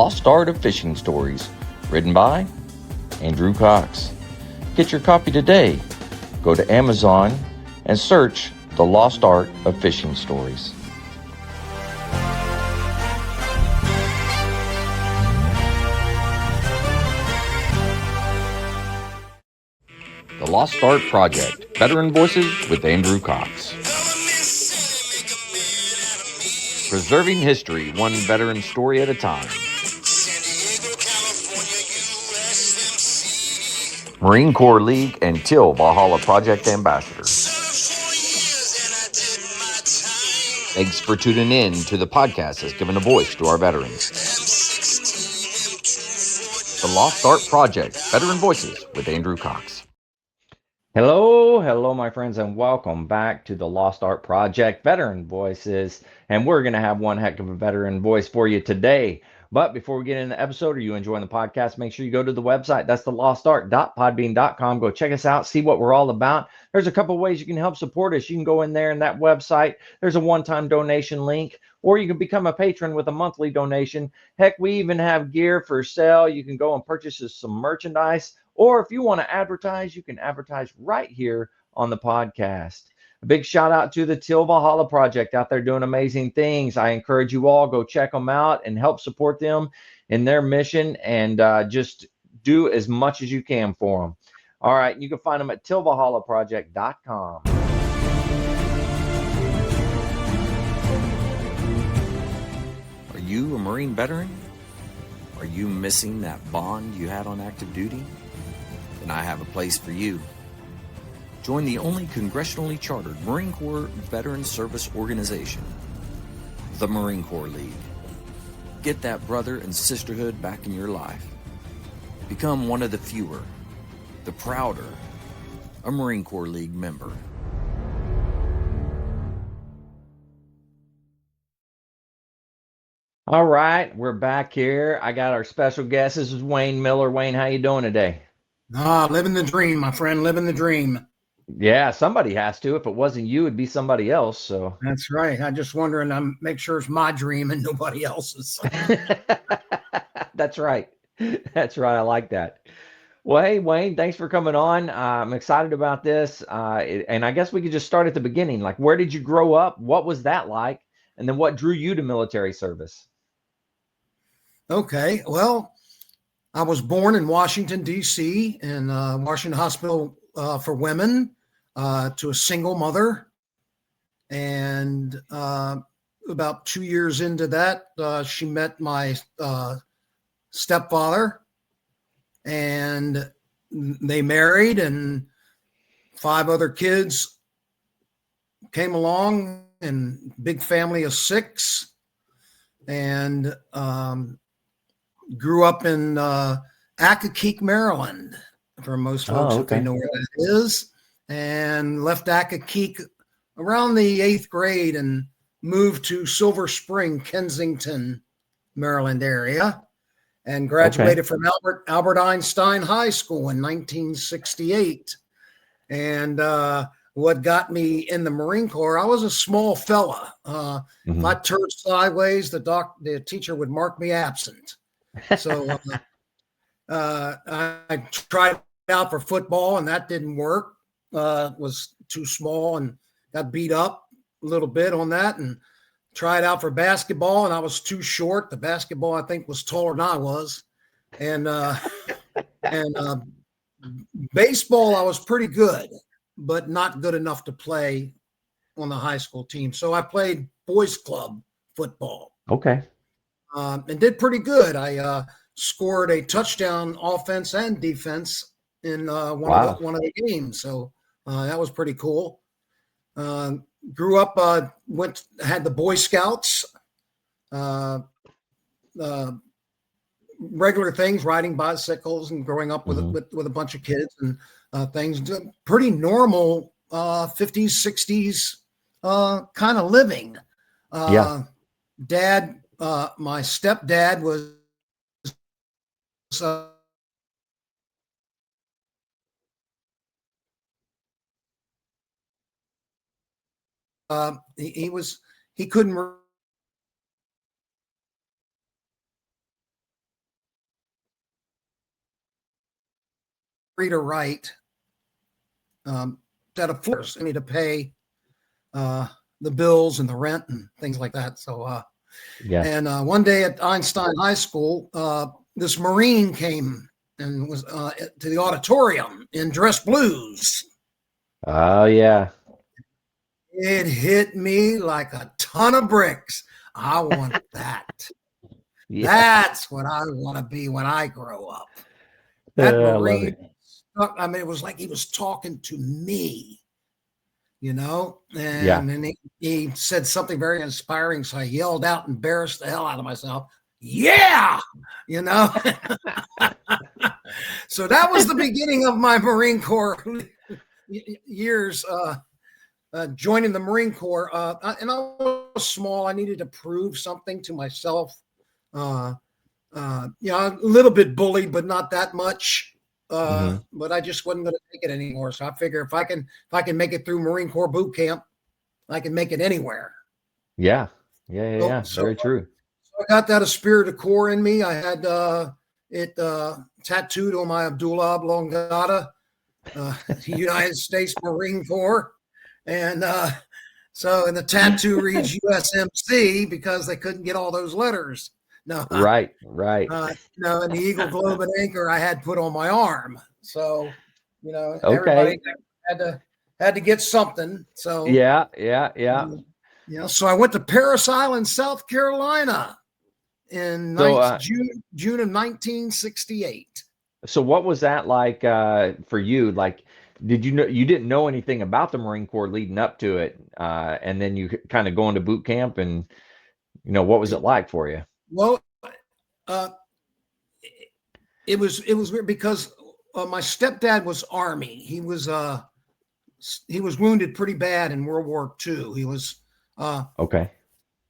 Lost Art of Fishing Stories, written by Andrew Cox. Get your copy today. Go to Amazon and search The Lost Art of Fishing Stories. The Lost Art Project, Veteran Voices with Andrew Cox. Preserving history, one veteran story at a time. Marine Corps League and Till Valhalla Project Ambassador. Thanks for tuning in to the podcast that's given a voice to our veterans. The Lost Art Project, Veteran Voices with Andrew Cox. Hello, my friends, and welcome back to the Lost Art Project, Veteran Voices. And we're going to have one heck of a veteran voice for you today. But before we get into the episode, are you enjoying the podcast? Make sure you go to the website. That's thelostart.podbean.com. Go check us out, see what we're all about. There's a couple ways you can help support us. You can go in there in that website. There's a one-time donation link, or you can become a patron with a monthly donation. Heck, we even have gear for sale. You can go and purchase some merchandise. Or if you want to advertise, you can advertise right here on the podcast. A big shout out to the Till Valhalla Project out there doing amazing things. I encourage you all, go check them out and help support them in their mission, and just do as much as you can for them. All right, you can find them at tillvalhallaproject.com. Are you a Marine veteran? Are you missing that bond you had on active duty? Then I have a place for you. Join the only congressionally chartered Marine Corps Veteran Service Organization, the Marine Corps League. Get that brother and sisterhood back in your life. Become one of the fewer, the prouder, a Marine Corps League member. All right, we're back here. I got our special guest. This is Wayne Miller. Wayne, how you doing today? Living the dream, my friend, living the dream. Yeah, somebody has to. If it wasn't you, it'd be somebody else. So that's right. I'm just wondering, make sure it's my dream and nobody else's. That's right. That's right. I like that. Well, hey, Wayne, thanks for coming on. I'm excited about this. And I guess we could just start at the beginning. Like, where did you grow up? What was that like? And then what drew you to military service? Okay. Well, I was born in Washington, D.C., in Washington Hospital for Women, to a single mother. And about 2 years into that, she met my stepfather, and they married, and 5 other kids came along, and big family of 6, and grew up in Accokeek, Maryland, for most folks, if they know where that is, and left Accokeek around the 8th grade and moved to Silver Spring, Kensington, Maryland area, and graduated from Albert Einstein High School in 1968. And what got me in the Marine Corps, I was a small fella. If I turned sideways, the teacher would mark me absent. So I tried out for football, and that didn't work. Was too small and got beat up a little bit on that, and tried out for basketball, and I was too short. The basketball, I think, was taller than I was. And baseball, I was pretty good, but not good enough to play on the high school team. So I played boys club football. Okay. And did pretty good. I scored a touchdown offense and defense in one of the games. So that was pretty cool. Grew up, had the Boy Scouts, regular things, riding bicycles and growing up with a bunch of kids and things. Pretty normal 50s, 60s kind of living. Dad, my stepdad was he couldn't free to write that affords me to pay the bills and the rent and things like that. So, and one day at Einstein High School, this Marine came and was to the auditorium in dress blues. Oh, yeah. It hit me like a ton of bricks. I want that. Yeah. That's what I want to be when I grow up. That Marine, I mean, it was like he was talking to me, you know, and he said something very inspiring. So I yelled out, embarrassed the hell out of myself. Yeah, you know. So that was the beginning of my Marine Corps years, joining the Marine Corps. And I was small. I needed to prove something to myself. A little bit bullied, but not that much. But I just wasn't going to take it anymore. So I figure if I can make it through Marine Corps boot camp, I can make it anywhere. Yeah. So, very true. So I got that esprit de corps in me. I had it tattooed on my Abdullah oblongata, United States Marine Corps. And so the tattoo reads USMC because they couldn't get all those letters. No, right. No, and the Eagle, Globe, and Anchor I had put on my arm. So, everybody had to get something. So yeah. So I went to Parris Island, South Carolina, in June of 1968. So what was that like for you? Like, did you know you didn't know anything about the Marine Corps leading up to it, and then you kind of go into boot camp, and what was it like for you? Well, it was weird because my stepdad was Army. He was wounded pretty bad in World War II. He was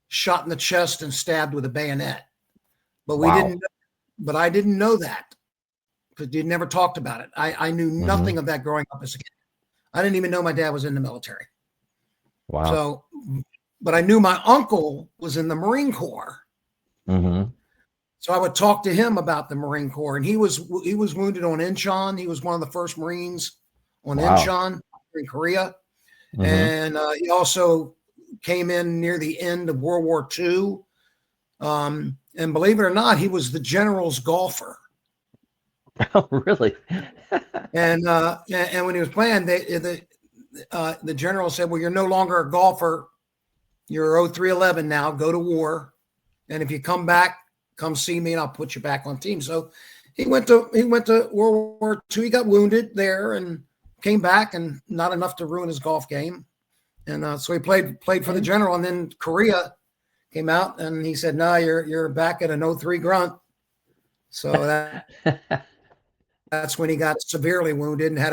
shot in the chest and stabbed with a bayonet. But I didn't know that because he never talked about it. I knew nothing of that growing up as a kid. I didn't even know my dad was in the military. Wow. So, but I knew my uncle was in the Marine Corps. So I would talk to him about the Marine Corps, and he was wounded on Incheon. He was one of the first Marines on Incheon in Korea, and he also came in near the end of World War II. And believe it or not, he was the general's golfer. Oh, really? and when he was playing, the general said, "Well, you're no longer a golfer. You're 0311 now. Go to war, and if you come back, come see me, and I'll put you back on team." So he went to World War II. He got wounded there and came back, and not enough to ruin his golf game. And so he played for the general, and then Korea came out, and he said, "No, you're back at an 03 grunt." So that's when he got severely wounded and had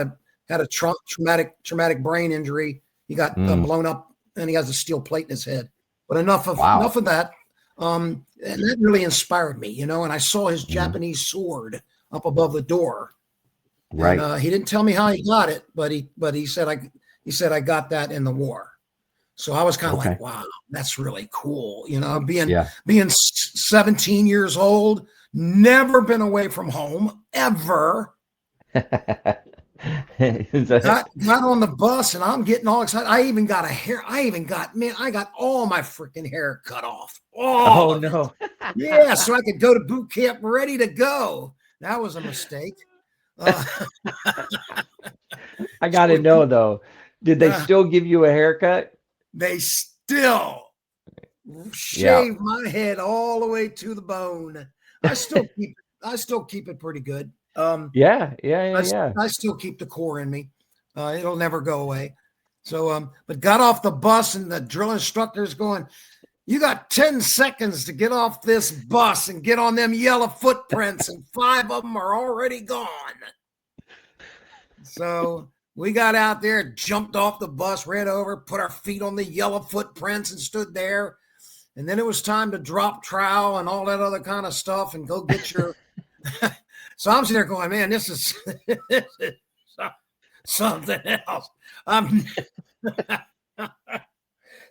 a traumatic brain injury. He got blown up, and he has a steel plate in his head. But enough of that. And that really inspired me, and I saw his Japanese sword up above the door. Right. And, he didn't tell me how he got it, but he said I got that in the war. So I was kind of like, wow, that's really cool. Being 17 years old, never been away from home ever. Got on the bus, and I'm getting all excited. I got all my freaking hair cut off. Oh no. Yeah, so I could go to boot camp ready to go. That was a mistake. I got to know though, did they still give you a haircut? They still shave my head all the way to the bone. I still keep it pretty good. I still keep the core in me. It'll never go away. So, but got off the bus, and the drill instructor's going, "You got 10 seconds to get off this bus and get on them yellow footprints, and 5 of them are already gone." So we got out there, jumped off the bus, ran over, put our feet on the yellow footprints, and stood there. And then it was time to drop trowel and all that other kind of stuff and go get your. So I'm sitting there going, man, this is something else.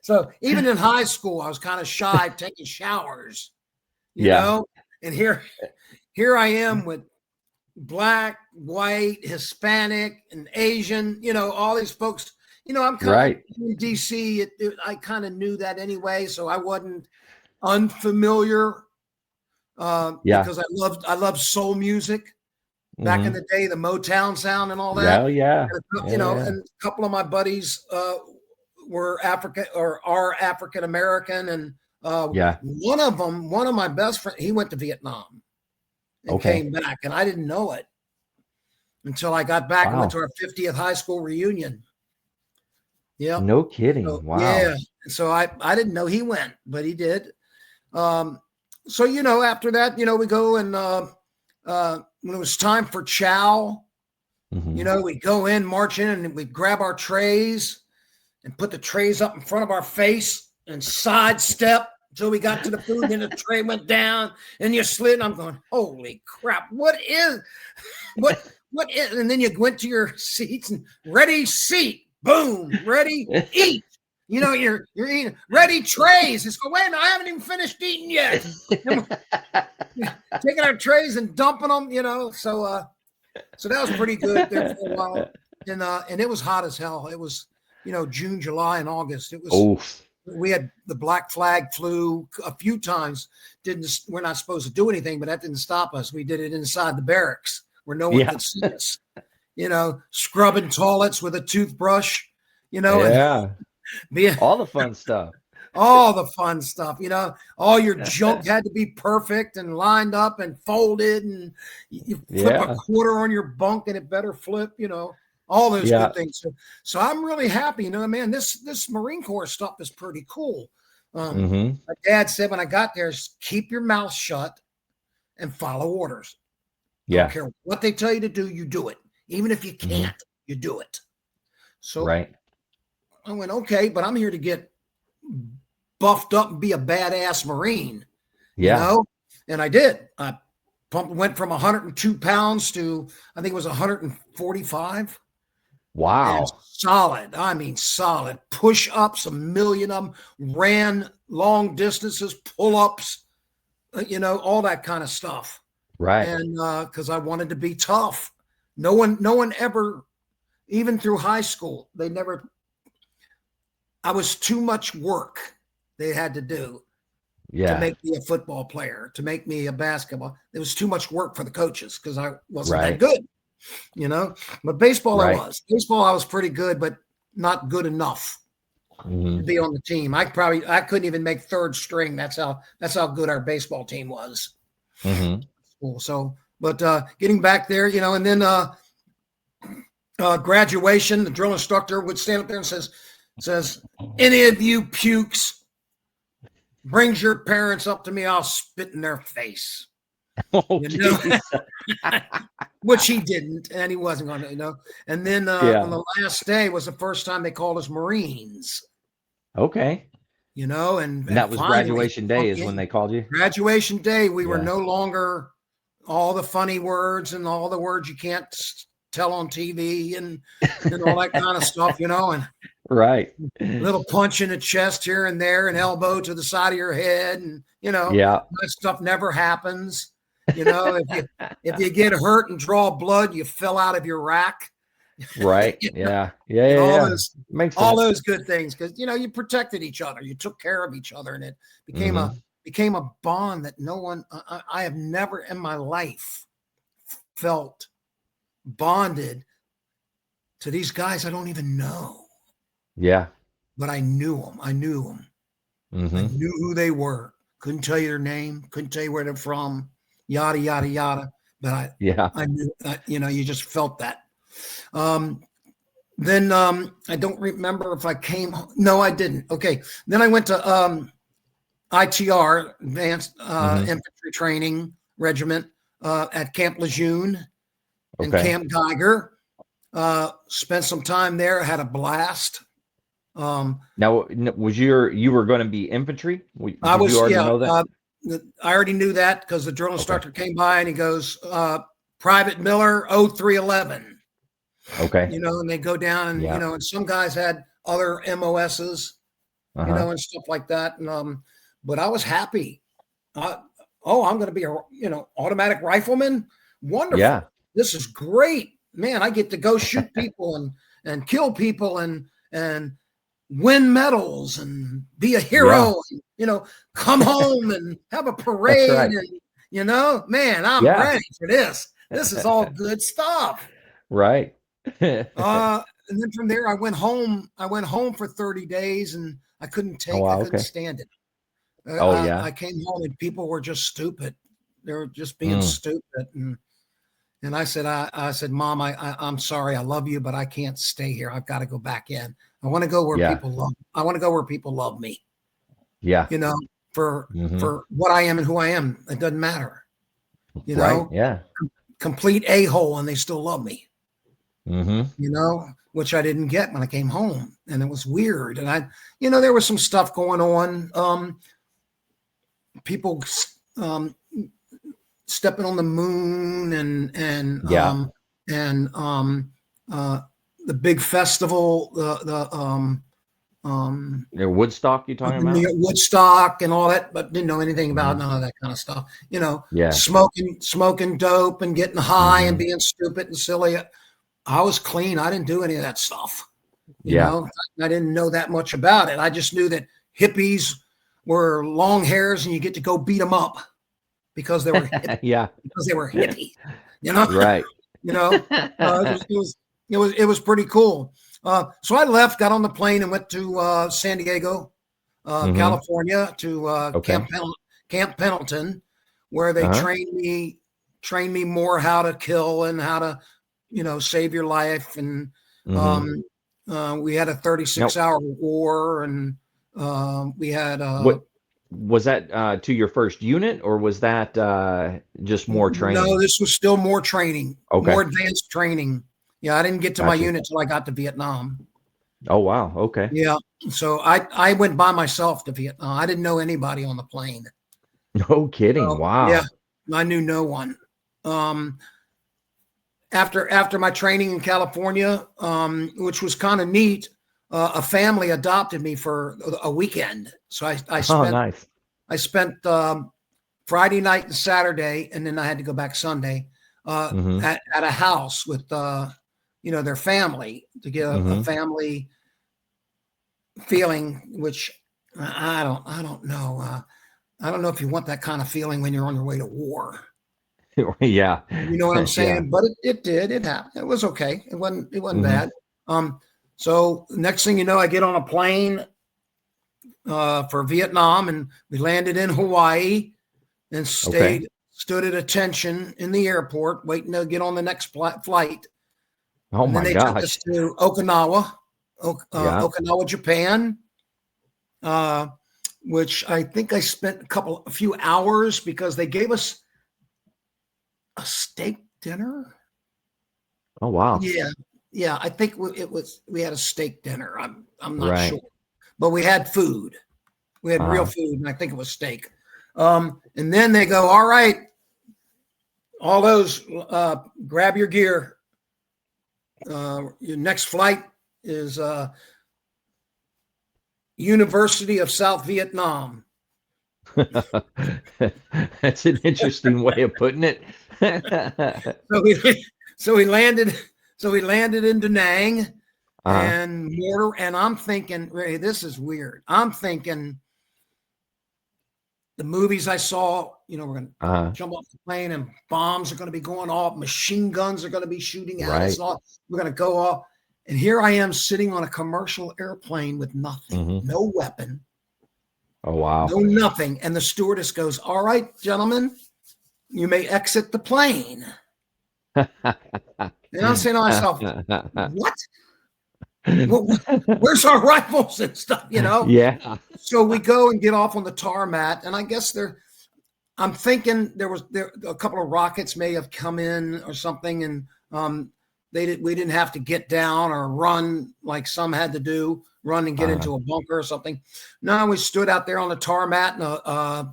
So even in high school, I was kind of shy taking showers, you know, and here I am with black, white, Hispanic, and Asian, all these folks. I'm kind of Right. in DC. I kind of knew that anyway, so I wasn't unfamiliar Yeah. because I loved soul music back in Mm-hmm. the day, the Motown sound and all that. Yeah. Yeah. And a couple of my buddies were are African American, and Yeah. one of my best friends, he went to Vietnam and Okay. came back, and I didn't know it until I got back and went to Wow. our 50th high school reunion. Yep. No kidding. So, Wow. yeah. So I didn't know he went, but he did. So after that, we go and when it was time for chow, Mm-hmm. we go in, march in, and we grab our trays and put the trays up in front of our face and sidestep until we got to the food. And then the tray went down and you slid. And I'm going, holy crap! What is? And then you went to your seats and ready seat, boom, ready eat. You're eating ready trays. It's going, wait a minute, I haven't even finished eating yet. Taking our trays and dumping them, So that was pretty good there for a while. And it was hot as hell. It was, June, July, and August. It was. Oof. We had the black flag flew a few times. We're not supposed to do anything, but that didn't stop us. We did it inside the barracks where no one could see us. Scrubbing toilets with a toothbrush. Yeah. And All the fun stuff. all the fun stuff. All your junk had to be perfect and lined up and folded, and you flip a quarter on your bunk and it better flip. All those good things. So I'm really happy. Man, this Marine Corps stuff is pretty cool. My dad said when I got there, keep your mouth shut and follow orders. Yeah. Don't care what they tell you to do, you do it. Even if you can't, you do it. So I went, okay, but I'm here to get buffed up and be a badass Marine. And I did. I went from 102 pounds to, I think it was 145. Wow. And solid. I mean, solid. Push-ups, 1 million of them. Ran long distances, pull-ups, all that kind of stuff. Right. And because I wanted to be tough. No one ever, even through high school, I was too much work they had to do to make me a football player, to make me a basketball. It was too much work for the coaches because I wasn't that good. But baseball, I was. Baseball, I was pretty good, but not good enough to be on the team. I couldn't even make third string. That's how good our baseball team was. Cool. So, but getting back there, and then graduation, the drill instructor would stand up there and says, any of you pukes brings your parents up to me, I'll spit in their face. Which he didn't, and he wasn't going to, And then on the last day was the first time they called us Marines. Okay. And that was finally, graduation day is when they called you? Graduation day, we were no longer all the funny words and all the words you can't tell on TV and all that kind of stuff, and right. Little punch in the chest here and there, an elbow to the side of your head, and that stuff never happens. If you get hurt and draw blood, you fell out of your rack. Right. Yeah. All those good things because you protected each other, you took care of each other, and it became a bond that no one. I have never in my life felt bonded to these guys I don't even know. Yeah. But I knew them. I knew them. I knew who they were. Couldn't tell you their name. Couldn't tell you where they're from. Yada, yada, yada. But I knew, you just felt that. Then I don't remember if I came. No, I didn't. Okay. Then I went to ITR, Advanced Infantry Training Regiment at Camp Lejeune and Camp Geiger. Spent some time there. Had a blast. Now, was you were going to be infantry? I was. You already know that? I already knew that because the drill instructor came by and he goes, Private Miller, 0311. Okay. And they go down and, and some guys had other MOSs, and stuff like that. And, but I was happy. I'm going to be a, automatic rifleman. Wonderful. Yeah. this is great, man. I get to go shoot people and kill people and win medals and be a hero. And, come home and have a parade. That's right. And man, I'm ready for this. This is all good stuff. Right. And then from there, I went home. I went home for 30 days, and I couldn't I couldn't stand it. I came home, and people were just stupid. They were just being stupid. And I said, Mom, I'm sorry. I love you, but I can't stay here. I've got to go back in. I want to go where people love. I want to go where people love me. Yeah. For what I am and who I am. It doesn't matter. Right. Yeah. Complete a-hole, and they still love me. Which I didn't get when I came home, and it was weird. And there was some stuff going on. People stepping on the moon and the big festival, the Woodstock you talking about? Woodstock and all that, but didn't know anything about none of that kind of stuff. Smoking dope and getting high and being stupid and silly. I was clean. I didn't do any of that stuff. You know, I didn't know that much about it. I just knew that hippies were long hairs and you get to go beat them up because they were because they were hippie. Right. It was pretty cool. So I left, got on the plane, and went to San Diego, California, to Camp Pendleton, where they trained me more how to kill and how to save your life. And we had a 36-hour war, and we had what was that to your first unit, or was that just more training? No, this was still more training, more advanced training. Yeah, I didn't get to my unit till I got to Vietnam. Oh, wow. Okay. Yeah. So I went by myself to Vietnam. I didn't know anybody on the plane. No kidding. Wow. Yeah. I knew no one. After my training in California, which was kind of neat, a family adopted me for a weekend. So I spent Friday night and Saturday, and then I had to go back Sunday at a house with their family to get a family feeling, which I don't know. I don't know if you want that kind of feeling when you're on your way to war. Yeah. You know what I'm saying? But it did. It happened. It was okay. It wasn't bad. So next thing you know, I get on a plane for Vietnam, and we landed in Hawaii and stood at attention in the airport, waiting to get on the next flight. Oh, and my then they gosh. took us to Okinawa, Japan, which I think I spent a few hours because they gave us a steak dinner. Oh, wow. Yeah. I think we had a steak dinner. I'm not sure, but we had food. We had real food, and I think it was steak. And then they go, all right, all those, grab your gear. Your next flight is University of South Vietnam. That's an interesting way of putting it. So we landed in Da Nang, and I'm thinking, Ray, this is weird. I'm thinking the movies I saw, we're going to jump off the plane and bombs are going to be going off, machine guns are going to be shooting at us. We're going to go off. And here I am sitting on a commercial airplane with nothing, no weapon. Oh, wow. No nothing. And the stewardess goes, all right, gentlemen, you may exit the plane. And I'm saying to myself, what? Where's our rifles and stuff, Yeah. So we go and get off on the tarmac, and I guess I'm thinking there a couple of rockets may have come in or something, and we didn't have to get down or run like some had to do, run and get into a bunker or something. No, we stood out there on the tarmac in a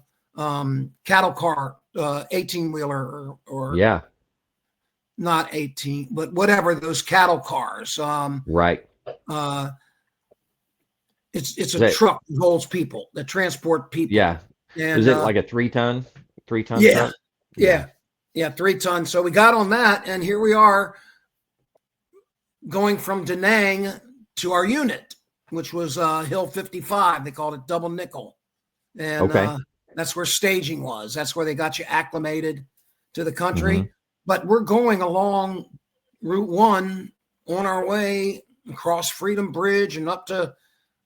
cattle car, 18-wheeler or not 18, but whatever, those cattle cars. Right. It's a truck that holds people, that transport people. Yeah. And, is it like a three ton yeah, truck? Yeah. Yeah, 3 tons. So we got on that, and here we are going from Da Nang to our unit, which was Hill 55. They called it Double Nickel. And that's where staging was. That's where they got you acclimated to the country. But we're going along Route 1 on our way across Freedom Bridge and up to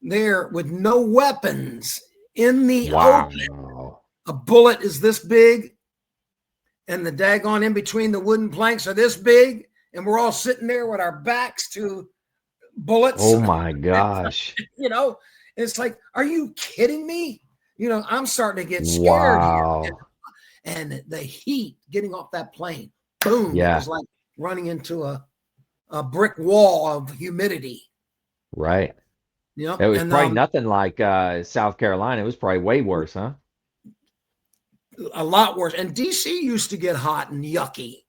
there with no weapons in the open. A bullet is this big, and the daggone in between the wooden planks are this big, and we're all sitting there with our backs to bullets. Oh my gosh. It's like, are you kidding me? I'm starting to get scared here. And the heat getting off that plane, boom, it was like running into a brick wall of humidity. Right. Yeah. It was probably nothing like South Carolina. It was probably way worse, huh? A lot worse. And DC used to get hot and yucky,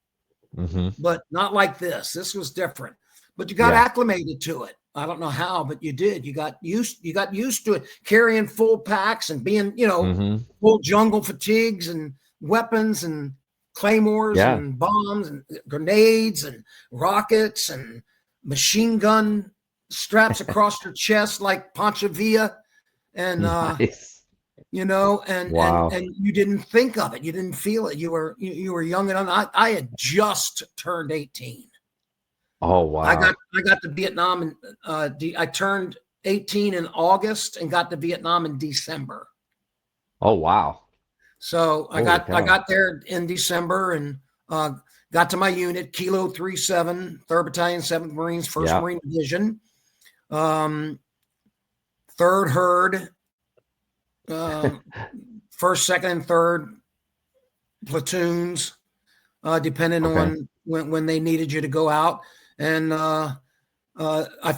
but not like this. This was different. But you got acclimated to it. I don't know how, but you did. You got used to it, carrying full packs and being, full jungle fatigues and weapons and claymores and bombs and grenades and rockets and machine gun straps across your chest like Pancho Villa. And nice. And you didn't think of it. You didn't feel it. You were young and I had just turned 18. Oh, wow. I got to Vietnam and I turned 18 in August and got to Vietnam in December. Oh, wow. So I got there in December and got to my unit, Kilo 37, 3rd Battalion, 7th Marines, 1st Marine Division, 3rd Herd, 1st, 2nd, and 3rd platoons, depending on when they needed you to go out. And I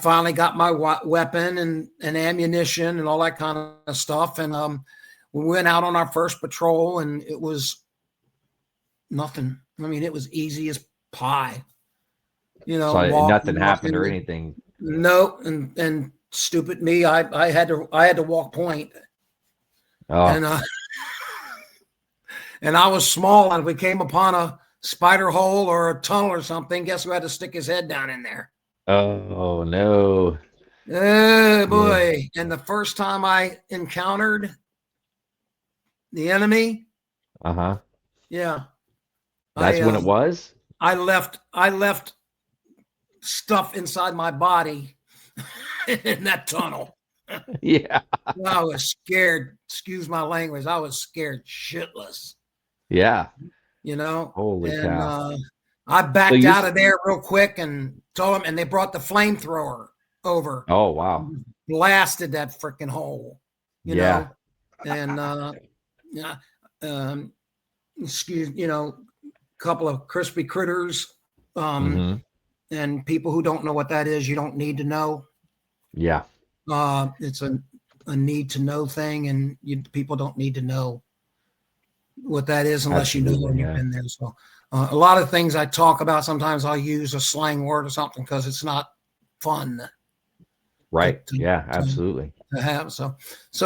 finally got my weapon and ammunition and all that kind of stuff. And we went out on our first patrol, and it was nothing. I mean, it was easy as pie. So nothing happened or anything. No, and stupid me, I had to walk point. And and I was small, and if we came upon a spider hole or a tunnel or something, guess who had to stick his head down in there? Oh no. Oh boy. And the first time I encountered the enemy, yeah, that's when it was. I left stuff inside my body in that tunnel. Yeah. I was scared. Excuse my language. I was scared shitless. Yeah. Holy cow. I backed out of there real quick and told them, and they brought the flamethrower over. Oh, wow. Blasted that freaking hole, you know, and, couple of crispy critters, and people who don't know what that is, you don't need to know. Yeah. It's a need to know thing, and people don't need to know what that is unless you know when you've been there. So a lot of things I talk about, sometimes I'll use a slang word or something because it's not fun. Right. Absolutely. To have. So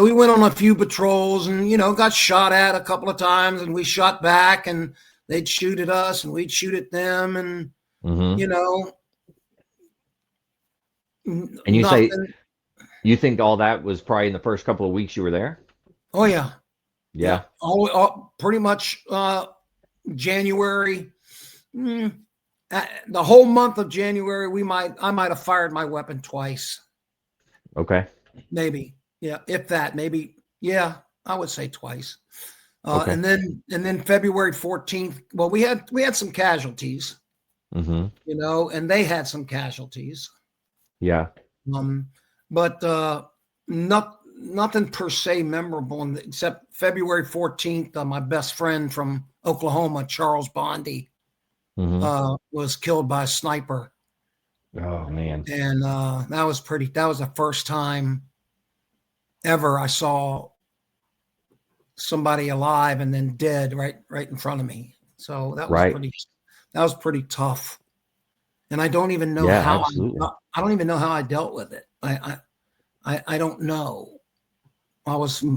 we went on a few patrols and, got shot at a couple of times, and we shot back, and they'd shoot at us and we'd shoot at them. And, and you say, you think all that was probably in the first couple of weeks you were there? Oh yeah. Yeah. All pretty much January. The whole month of January, I might have fired my weapon twice. Okay. Maybe. Yeah. If that, maybe. Yeah. I would say twice. And then February 14th, well, we had some casualties, and they had some casualties. Yeah. But nothing per se memorable, except February 14th, my best friend from Oklahoma, Charles Bondy, was killed by a sniper. Oh man. And that was the first time ever I saw somebody alive and then dead right in front of me. So that was pretty tough. And I don't even know how I don't even know how I dealt with it. I don't know. I was, at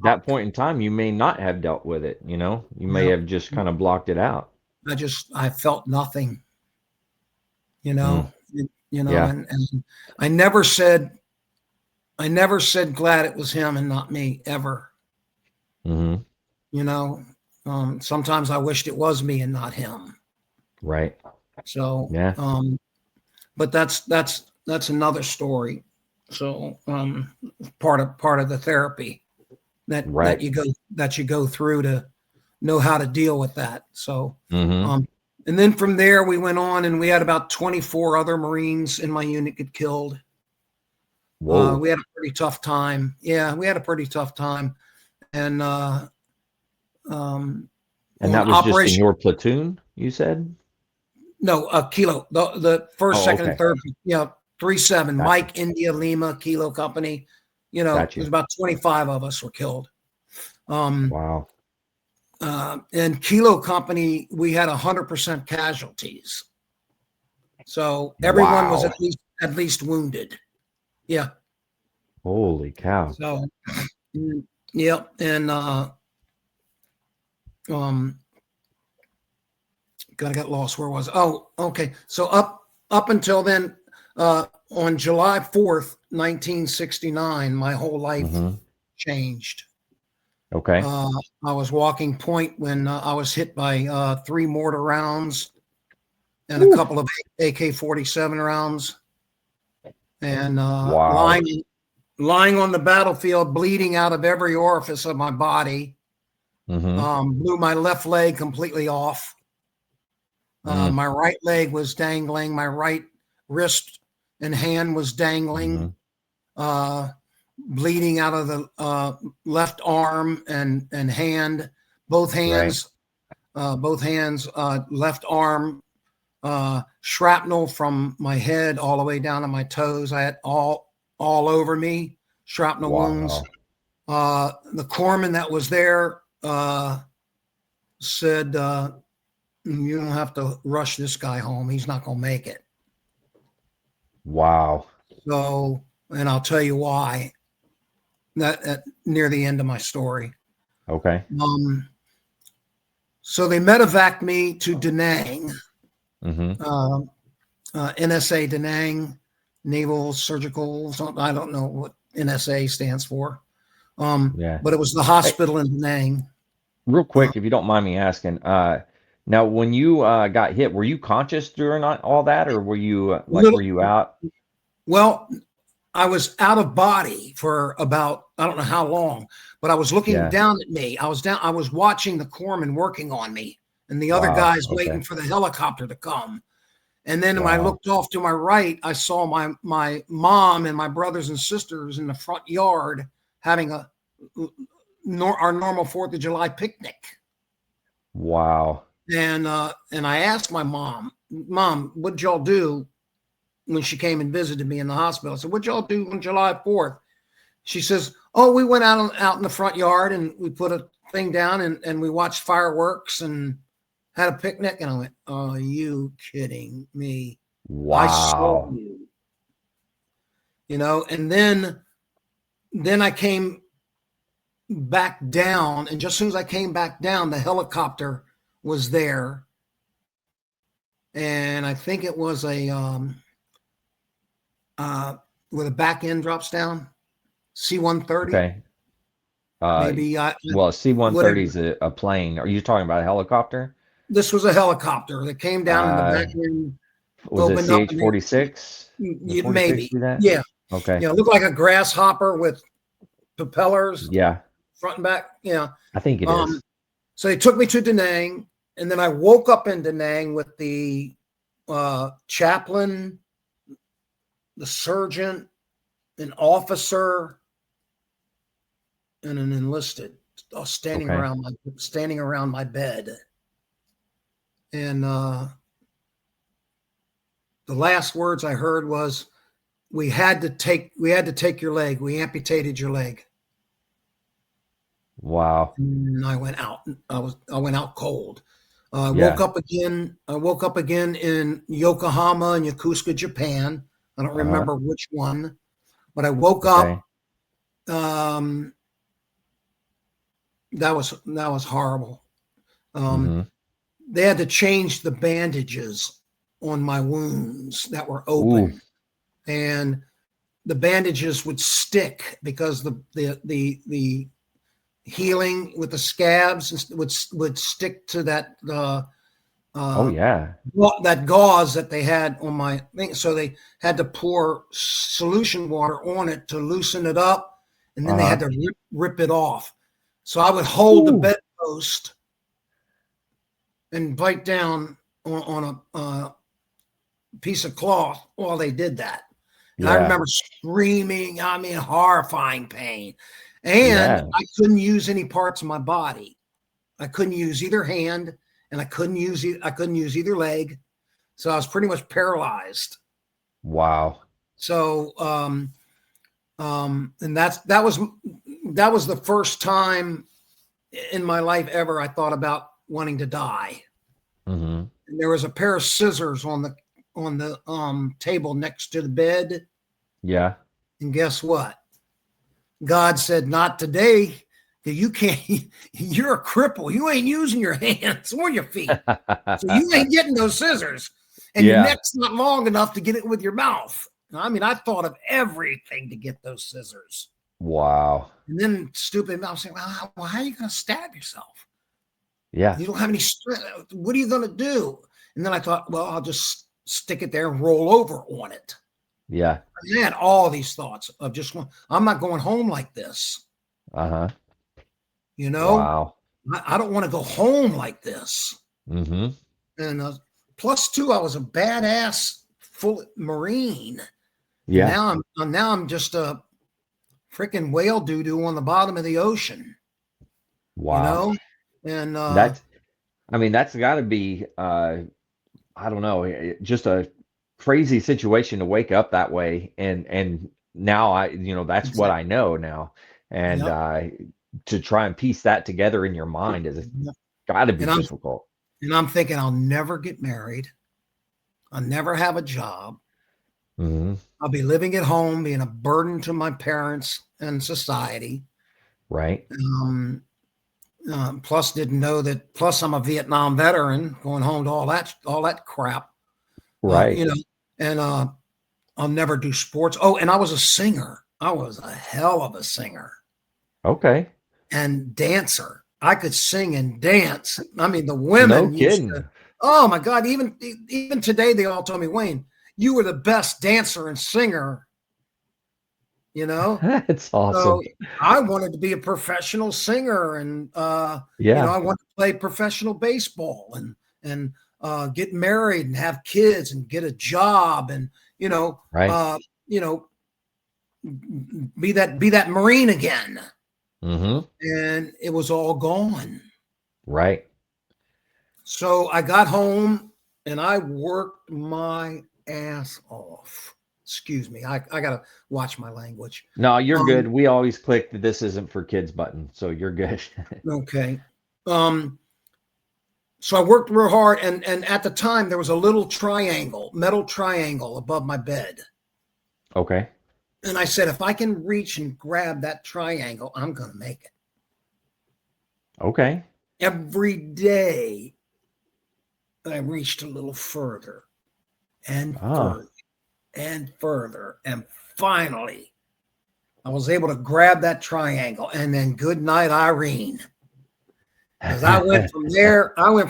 that point in time, you may not have dealt with it. You may have just kind of blocked it out. I felt nothing, you know, Mm. Yeah. and I never said glad it was him and not me ever, Mm-hmm. you know. Sometimes I wished it was me and not him. Right. So, Yeah. but that's another story. So, part of the therapy Right. that you go through to know how to deal with that. So, Mm-hmm. and then from there we went on, and we had about 24 other Marines in my unit get killed. Whoa. We had a pretty tough time. Yeah, we had a pretty tough time, and um, And on that was just in Operation your platoon, you said? no Kilo, the first, Oh, second, and okay. third. 3-7 Gotcha. Mike India Lima Kilo Company. There's Gotcha. about 25 of us were killed. Wow. And Kilo Company, we had 100% casualties. So everyone was Wow. at least wounded. Yeah. Holy cow. So, yep. And um, gotta get lost. Where was? Oh, okay. So up until then, on July 4th, 1969, my whole life Mm-hmm. changed. Okay. Uh, I was walking point when I was hit by 3 mortar rounds and a Whew. couple of AK-47 rounds, and Wow. lying on the battlefield, bleeding out of every orifice of my body. Mm-hmm. Blew my left leg completely off. Mm. My right leg was dangling. My right wrist and hand was dangling. Mm-hmm. Bleeding out of the left arm and hand. Both Right. hands, left arm, shrapnel from my head all the way down to my toes. I had all over me, shrapnel wounds. Wow. The corpsman that was there said, "You don't have to rush this guy home. He's not going to make it." Wow. So, and I'll tell you why. That near the end of my story. Okay. So they medevaced me to Da Nang, Mm-hmm. NSA Da Nang, Naval Surgical. I don't know what NSA stands for, Yeah. but it was the Hey, hospital in Da Nang. real Uh, quick, if you don't mind me asking, now when you got hit, were you conscious during all that, or were you little, were you out? well, I was out of body for about, I don't know how long, but I was looking Yeah. down at me. I was watching the corpsman working on me and the other Wow. guys waiting Okay. for the helicopter to come. And then when I Wow. looked off to my right, I saw my mom and my brothers and sisters in the front yard having our normal 4th of July picnic. Wow. And I asked my mom, what'd y'all do when she came and visited me in the hospital? I said, what'd y'all do on July 4th? She says, oh, we went out in the front yard and we put a thing down and we watched fireworks and had a picnic. And I went, oh, are you kidding me? I saw Wow. you, and then I came back down, and just as soon as I came back down, the helicopter was there. And I think it was a where the back end drops down, C-130, Okay. Uh, maybe. well, Whatever. C-130 is a plane. Are you talking about a helicopter? This was a helicopter that came down and the Uh, back end was it opened up, and CH-46? The 46 maybe, do that? yeah, Okay. it looked like a grasshopper with propellers Yeah, front and back. Yeah. I think it Um, is. so they took me to Da Nang, and then I woke up in Da Nang with the chaplain, the surgeon, an officer, and an enlisted standing Okay. around my bed. And the last words I heard was, "We had to take your leg. We amputated your leg." Wow. And I went out. I went out cold. I woke Yeah. up again. I woke up again in Yokohama and Yokosuka, Japan. I don't Uh-huh. remember which one, but I woke Okay. up. Um, that was horrible. Um, Mm-hmm. they had to change the bandages on my wounds that were Ooh. open, and the bandages would stick because the healing with the scabs would stick to that Oh yeah. that gauze that they had on my thing. So they had to pour solution water on it to loosen it up, and then they had to rip it off. So I would hold the bedpost and bite down on a piece of cloth while they did that. And I remember screaming, I mean, horrifying pain. And I couldn't use any parts of my body. I couldn't use either hand, and I couldn't use either leg. So I was pretty much paralyzed. Wow. So and that was the first time in my life ever I thought about wanting to die. Mm-hmm. And there was a pair of scissors on the table next to the bed. Yeah. And guess what? God said, not today. You can't, you're a cripple. You ain't using your hands or your feet. So you ain't getting those scissors. And your neck's not long enough to get it with your mouth. I mean, I thought of everything to get those scissors. Wow. And then stupid mouth saying, well, how are you going to stab yourself? Yeah. You don't have any strength. What are you going to do? And then I thought, well, I'll just stick it there and roll over on it. Yeah. I had all these thoughts of just, I'm not going home like this. Uh-huh. You know, wow. I don't want to go home like this. Mm-hmm. And plus two, I was a badass full Marine. Yeah. And now I'm just a freaking whale doo-doo on the bottom of the ocean. Wow. You know, and that's got to be I don't know, just a crazy situation to wake up that way, and now that's what I know now, and to try and piece that together in your mind is got to be difficult. And I'm thinking I'll never get married. I'll never have a job. Mm-hmm. I'll be living at home, being a burden to my parents and society. Right. Plus didn't know that. Plus I'm a Vietnam veteran going home to all that crap. Right. And I'll never do sports. Oh, and I was a singer. I was a hell of a singer. Okay. And dancer. I could sing and dance. I mean, the women used to, oh my God, even today they all told me, Wayne, you were the best dancer and singer. That's awesome. So I wanted to be a professional singer, and I wanted to play professional baseball and get married and have kids and get a job and right. Be that Marine again. Mm-hmm. And it was all gone. Right. So I got home and I worked my ass off. Excuse me. I got to watch my language. No, you're good. We always click the "this isn't for kids" button, so you're good. Okay. So I worked real hard, and at the time there was a little metal triangle above my bed. Okay. And I said, if I can reach and grab that triangle, I'm going to make it. Okay. Every day I reached a little further and further and further. And finally, I was able to grab that triangle. And then good night, Irene. Because I went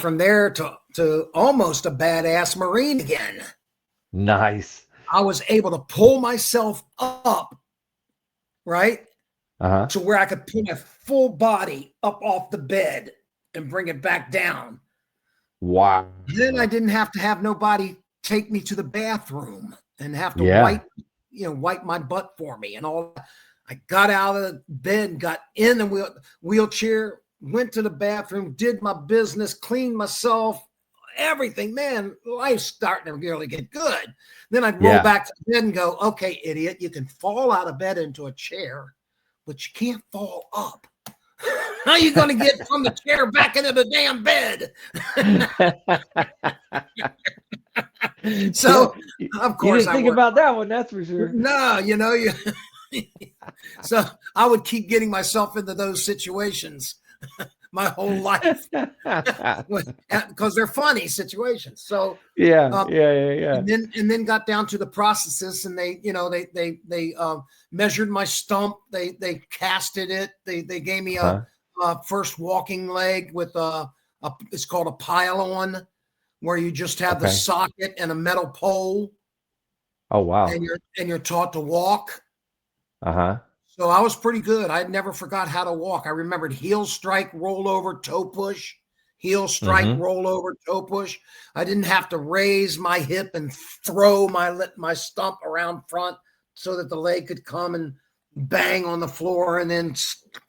from there to almost a badass Marine again. Nice. I was able to pull myself up, right? To where I could pull my full body up off the bed and bring it back down. Wow. Then I didn't have to have nobody take me to the bathroom and have to wipe my butt for me and all. I got out of the bed, got in the wheelchair, went to the bathroom, did my business, cleaned myself, everything. Man, life's starting to really get good. Then I'd roll back to the bed and go, okay, idiot, you can fall out of bed into a chair, but you can't fall up. How are you going to get from the chair back into the damn bed? So, of course, you didn't think about that one, that's for sure. No, so I would keep getting myself into those situations. my whole life because they're funny situations. So yeah. And then got down to the processes, and they measured my stump. They casted it. They gave me a first walking leg with it's called a pile-on, where you just have the socket and a metal pole. Oh wow! And you're taught to walk. So I was pretty good. I never forgot how to walk. I remembered heel strike, roll over, toe push. Heel strike, roll over, toe push. I didn't have to raise my hip and throw my stump around front so that the leg could come and bang on the floor and then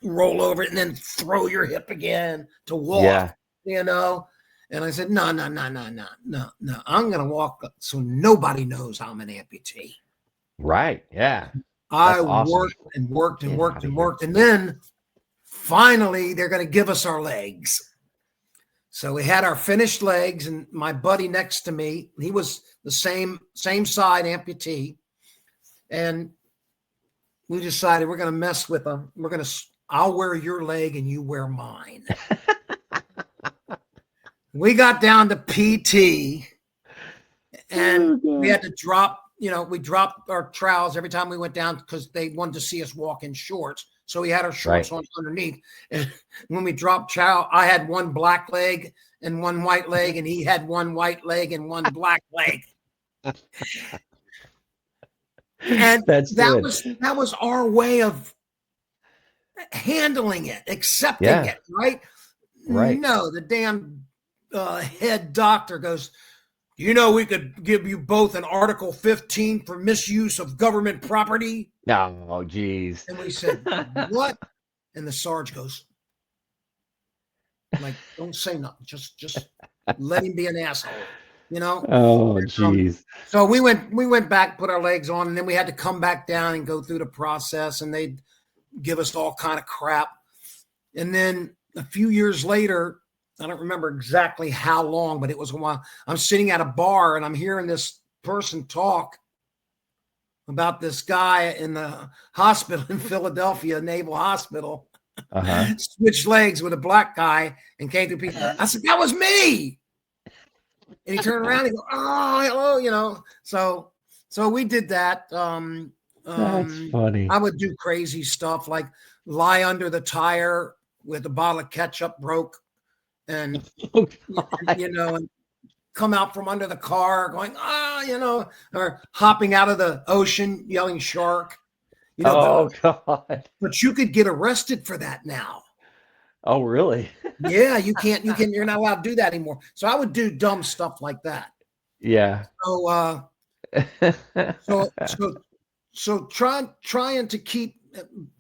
roll over it and then throw your hip again to walk. And I said, no. I'm going to walk so nobody knows I'm an amputee. Right. Yeah. I worked and worked and worked and worked. And then finally, they're going to give us our legs. So we had our finished legs, and my buddy next to me, he was the same side amputee. And we decided we're going to mess with them. I'll wear your leg and you wear mine. We got down to PT, and we had to drop, we dropped our trowels every time we went down because they wanted to see us walk in shorts. So we had our shorts on underneath. And when we dropped trowel, I had one black leg and one white leg, and he had one white leg and one black leg. And that was our way of handling it, accepting it, right? Right. No, the damn head doctor goes, we could give you both an Article 15 for misuse of government property. Oh, geez. And we said, what? And the Sarge goes, like, don't say nothing. Just let him be an asshole, Oh, geez. So we went back, put our legs on, and then we had to come back down and go through the process, and they'd give us all kind of crap. And then a few years later, I don't remember exactly how long, but it was a while. I'm sitting at a bar and I'm hearing this person talk about this guy in the hospital in Philadelphia, Naval Hospital, switched legs with a black guy and came to people. I said, that was me. And he turned around and he goes, oh, hello, So we did that. That's funny. I would do crazy stuff like lie under the tire with a bottle of ketchup broke. And, and come out from under the car going, or hopping out of the ocean, yelling shark. God. But you could get arrested for that now. Oh, really? Yeah, you're not allowed to do that anymore. So I would do dumb stuff like that. Yeah. So trying to keep,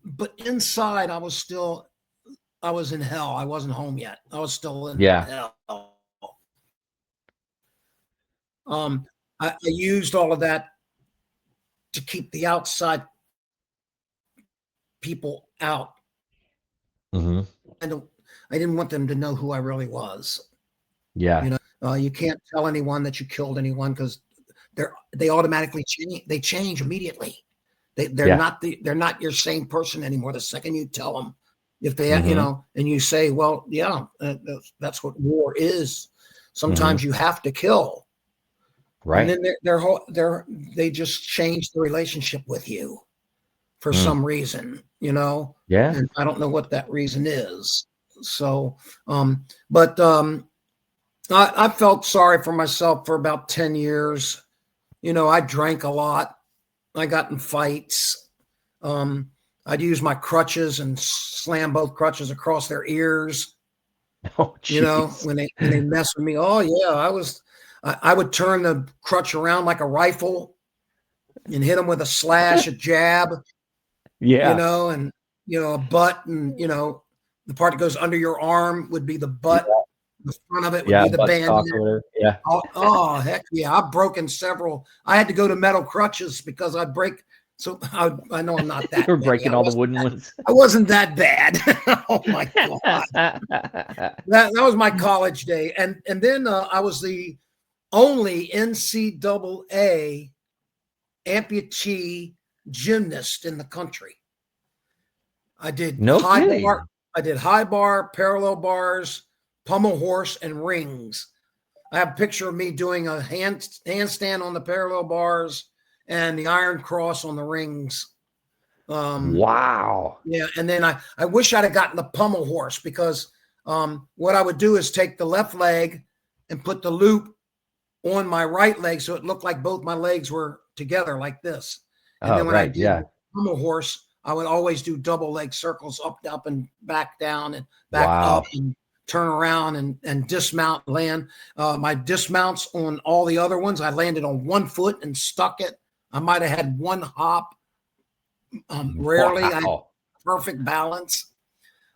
but inside I was in hell. I wasn't home yet. I was still in hell. I used all of that to keep the outside people out. I didn't want them to know who I really was. Yeah. You can't tell anyone that you killed anyone because they automatically change. They change immediately. They're not your same person anymore. The second you tell them. If they, and you say, well, yeah, that's what war is. Sometimes you have to kill. Right. And then they just change the relationship with you for some reason, Yeah. And I don't know what that reason is. So, I felt sorry for myself for about 10 years. I drank a lot. I got in fights. I'd use my crutches and slam both crutches across their ears. Oh, when they mess with me. Oh yeah, I would turn the crutch around like a rifle and hit them with a slash, a jab. Yeah. And a butt, and the part that goes under your arm would be the butt. The front of it would be the bandage. Yeah. Oh heck yeah! I've broken several. I had to go to metal crutches because I'd break. So I know I'm not that. You're breaking all the wooden ones. I wasn't that bad. Oh my God. That was my college day. And then I was the only NCAA amputee gymnast in the country. I did I did high bar, parallel bars, pommel horse, and rings. I have a picture of me doing a handstand on the parallel bars and the iron cross on the rings. Wow. Yeah, and then I wish I'd have gotten the pommel horse, because what I would do is take the left leg and put the loop on my right leg so it looked like both my legs were together like this. And Oh, then when I right. did Yeah. the pommel horse, I would always do double leg circles, up, and back down, and back up, Wow. and turn around and dismount, land. My dismounts on all the other ones, I landed on one foot and stuck it. I might have had one hop. Rarely I had perfect balance.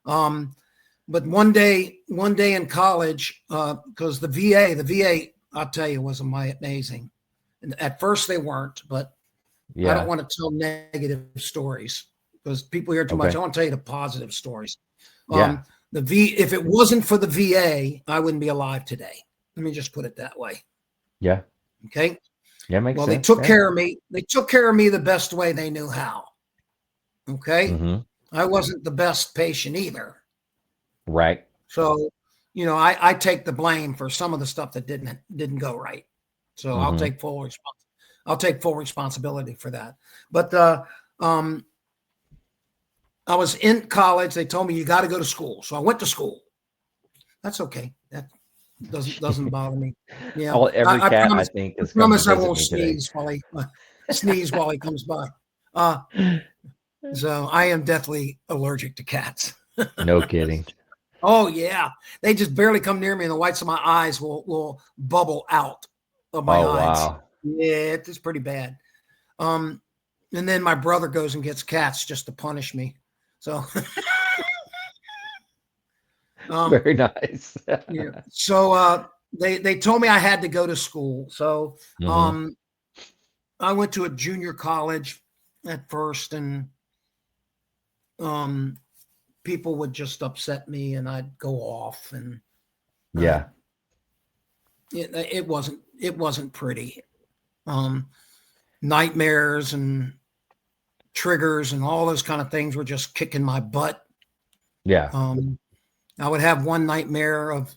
But one day in college, because the VA, I'll tell you, was amazing. And at first they weren't, but I don't want to tell negative stories because people hear too much. I want to tell you the positive stories. If it wasn't for the VA, I wouldn't be alive today. Let me just put it that way. Yeah. Okay. Yeah, makes sense. They took care of me. They took care of me the best way they knew how. Okay. Mm-hmm. I wasn't the best patient either. Right. So, I take the blame for some of the stuff that didn't go right. So I'll take full responsibility for that. But I was in college. They told me you got to go to school. So I went to school. That's okay. That doesn't bother me. Yeah. Every cat promise, I think is I promise I visit won't me today. sneeze while he comes by. So I am deathly allergic to cats. No kidding. Oh yeah. They just barely come near me and the whites of my eyes will bubble out of my eyes. Wow. Yeah, it's pretty bad. And then my brother goes and gets cats just to punish me. So very nice. Yeah. So they told me I had to go to school. So I went to a junior college at first, and people would just upset me and I'd go off, and it wasn't pretty. Nightmares and triggers and all those kind of things were just kicking my butt. Yeah. I would have one nightmare of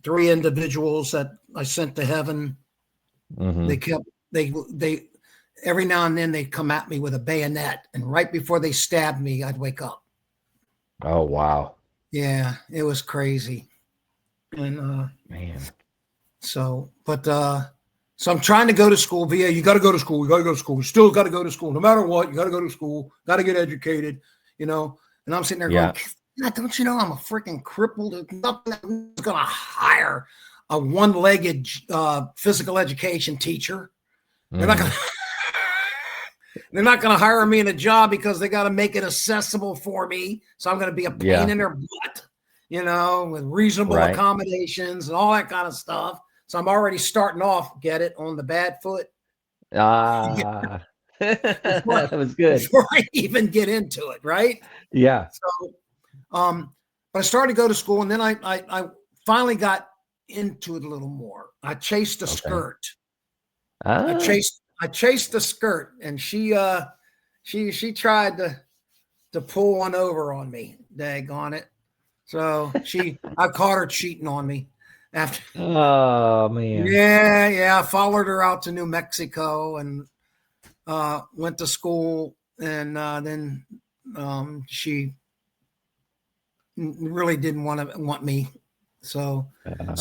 3 individuals that I sent to heaven. They every now and then they'd come at me with a bayonet, and right before they stabbed me, I'd wake up. Oh, wow. Yeah, it was crazy. And man. So I'm trying to go to school. VA, you got to go to school. You got to go to school. You still got to go to school. No matter what, you got to go to school. Got to get educated, And I'm sitting there going, don't you know I'm a freaking crippled? Nothing going to hire a one-legged physical education teacher. They're not going to. They're not going to hire me in a job because they got to make it accessible for me. So I'm going to be a pain in their butt, with reasonable accommodations and all that kind of stuff. So I'm already starting off, get it, on the bad foot. That was good. Before I even get into it, right? Yeah. So, but I started to go to school, and then I finally got into it a little more. I chased a skirt. I chased the skirt, and she tried to pull one over on me. Daggone it! So I caught her cheating on me. After, oh man, yeah, I followed her out to New Mexico and went to school, and then she really didn't want me. So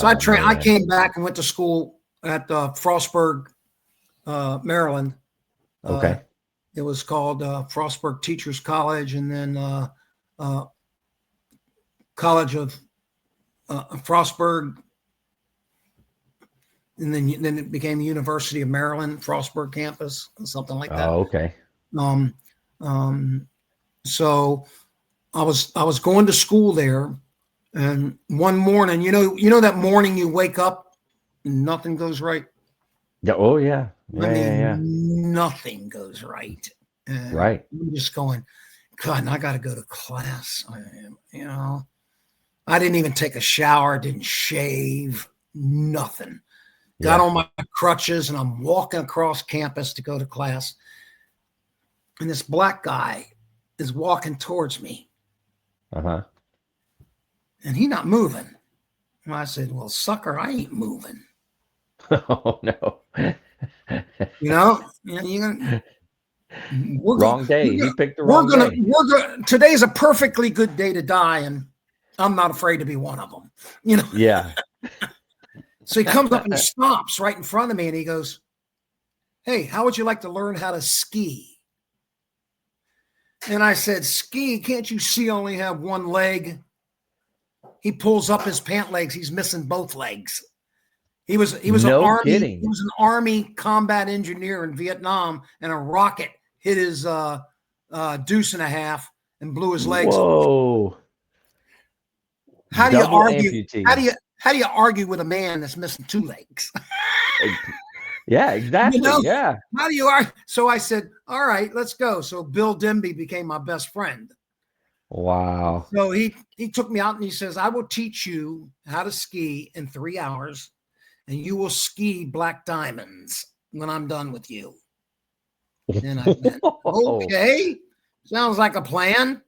I came back and went to school at Frostburg, Maryland. Okay. It was called Frostburg Teachers College, and then College of Frostburg, and then it became University of Maryland, Frostburg campus, something like that. Oh, okay. So I was going to school there, and one morning, you know that morning you wake up and nothing goes right. Yeah. Oh yeah. Nothing goes right. And right. I'm just going, God, I got to go to class. I didn't even take a shower, didn't shave, nothing. Got on my crutches, and I'm walking across campus to go to class. And this black guy is walking towards me. Uh-huh. And he not moving. And I said, well, sucker, I ain't moving. Oh no. Wrong day. He picked the wrong day. Today's a perfectly good day to die, and I'm not afraid to be one of them. Yeah. So he comes up and he stops right in front of me and he goes, hey, how would you like to learn how to ski? And I said, ski? Can't you see I only have one leg? He pulls up his pant legs. He's missing both legs. He was No kidding. He was an army combat engineer in Vietnam, and a rocket hit his deuce and a half and blew his legs off. Whoa. How do Double you argue? amputee. How do you argue with a man that's missing two legs? Yeah, exactly. Yeah. How do you argue? So I said, all right, let's go. So Bill Denby became my best friend. Wow. So he took me out and he says, I will teach you how to ski in 3 hours, and you will ski black diamonds when I'm done with you. And I went, okay, sounds like a plan.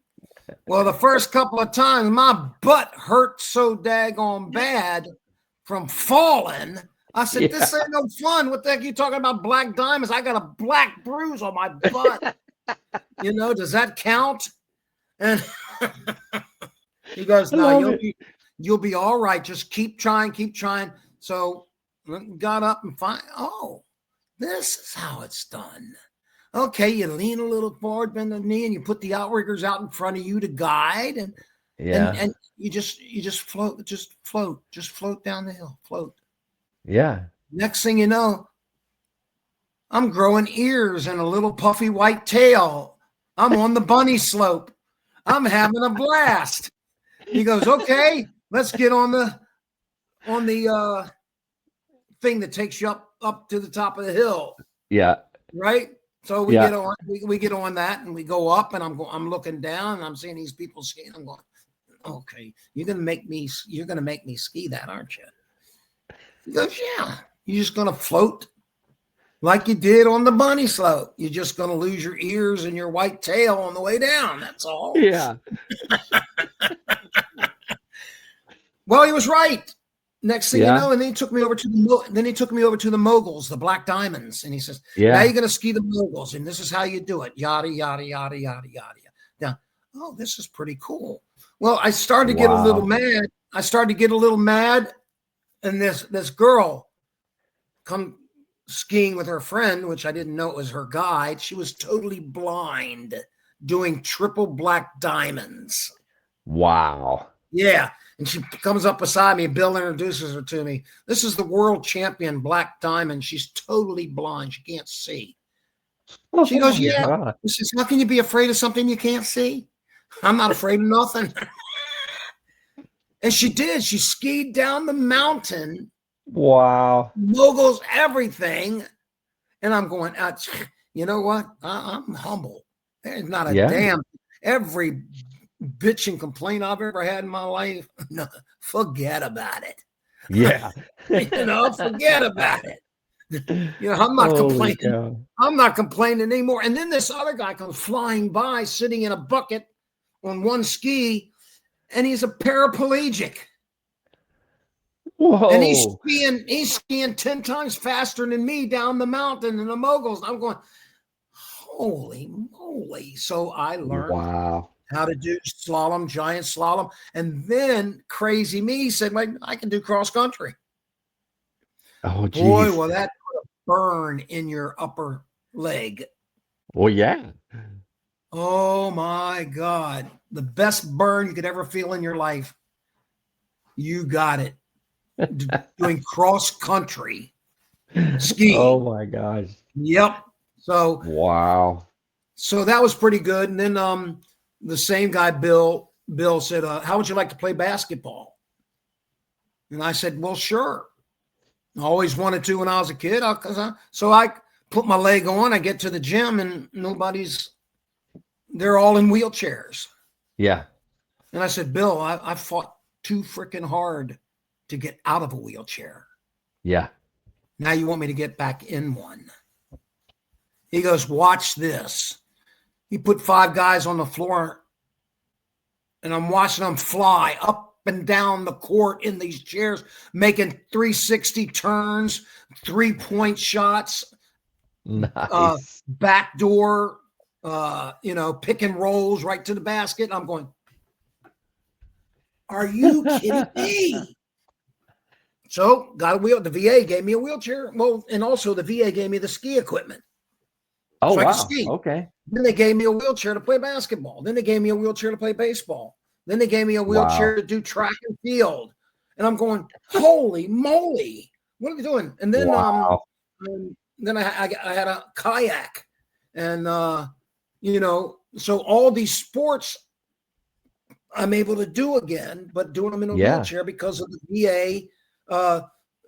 Well, the first couple of times my butt hurt so daggone bad from falling. I said, this ain't no fun. What the heck are you talking about, black diamonds? I got a black bruise on my butt. Does that count? And he goes, no, you'll be all right. Just keep trying. So got up and this is how it's done. Okay, you lean a little forward, bend the knee, and you put the outriggers out in front of you to guide, and you just float, just float down the hill, float. Yeah. Next thing you know, I'm growing ears and a little puffy white tail. I'm on the bunny slope. I'm having a blast. He goes, okay, let's get on the thing that takes you up to the top of the hill. Yeah. Right. So we get on that, and we go up, and I'm looking down, and I'm seeing these people skiing. I'm going, okay, you're gonna make me ski that, aren't you? He goes, yeah. You're just gonna float like you did on the bunny slope. You're just gonna lose your ears and your white tail on the way down. That's all. Yeah. Well, he was right. Next thing you know, and then he took me over to the moguls, the black diamonds, and he says, now you're gonna ski the moguls, and this is how you do it. Yada yada yada yada yada. Now, this is pretty cool. Well, I started to get a little mad. And this girl come skiing with her friend, which I didn't know it was her guide. She was totally blind, doing triple black diamonds. Wow. Yeah. And she comes up beside me. Bill introduces her to me. This is the world champion black diamond. She's totally blind. She can't see. She goes, yeah. She says, how can you be afraid of something you can't see? I'm not afraid of nothing. And she did. She skied down the mountain. Wow. Moguls, everything. And I'm going, you know what? I'm humble. There's not a damn, every bitch and complaint I've ever had in my life. No, forget about it. Yeah. Forget about it. I'm not complaining. God. I'm not complaining anymore. And then this other guy comes flying by, sitting in a bucket on one ski, and he's a paraplegic. Whoa. And he's skiing 10 times faster than me down the mountain in the moguls. I'm going, holy moly. So I learned how to do slalom, giant slalom. And then crazy me said, I can do cross country. Oh, geez. Boy, will that put a burn in your upper leg. Well, yeah. Oh my God. The best burn you could ever feel in your life. You got it. Doing cross country skiing. Oh my gosh. Yep. So wow. So that was pretty good. And then the same guy, Bill said, how would you like to play basketball? And I said, well, sure. I always wanted to when I was a kid. So I put my leg on, I get to the gym, and they're all in wheelchairs. Yeah. And I said, Bill, I fought too freaking hard to get out of a wheelchair. Yeah. Now you want me to get back in one. He goes, watch this. He put 5 guys on the floor and I'm watching them fly up and down the court in these chairs, making 360 turns, 3-point shots, Nice. backdoor, pick and rolls right to the basket. I'm going, are you kidding me? So got a wheel. The VA gave me a wheelchair. Well, and also the VA gave me the ski equipment. Oh, so I wow. could ski. Okay. Then they gave me a wheelchair to play basketball. Then they gave me a wheelchair to play baseball. Then they gave me a wheelchair to do track and field. And I'm going, holy moly, what are we doing? And then then I had a kayak. And, so all these sports I'm able to do again, but doing them in a wheelchair because of the VA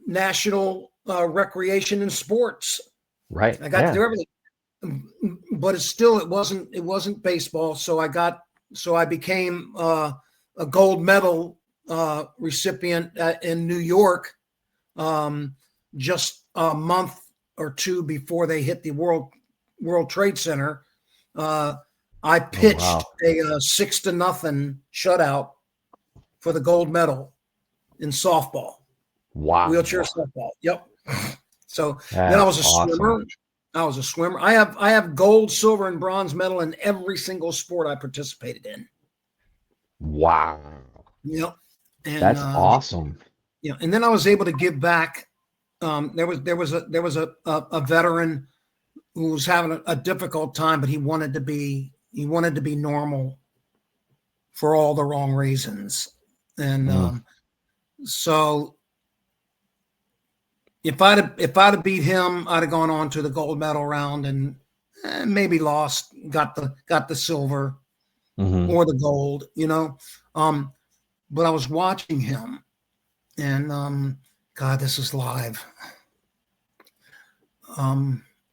National Recreation and Sports. Right. I got to do everything. But it wasn't baseball. So I became a gold medal recipient in New York just a month or two before they hit the World Trade Center. I pitched a 6-0 shutout for the gold medal in softball. Wow. Wheelchair softball. Yep. So then I was a swimmer. I was a swimmer. I have gold, silver, and bronze medal in every single sport I participated in. Wow. Yep. And that's awesome. Yeah. And then I was able to give back. There was a veteran who was having a difficult time, but he wanted to be normal for all the wrong reasons. And so if I'd have beat him, I'd have gone on to the gold medal round and maybe lost, got the silver or the gold, but I was watching him and God, this is live.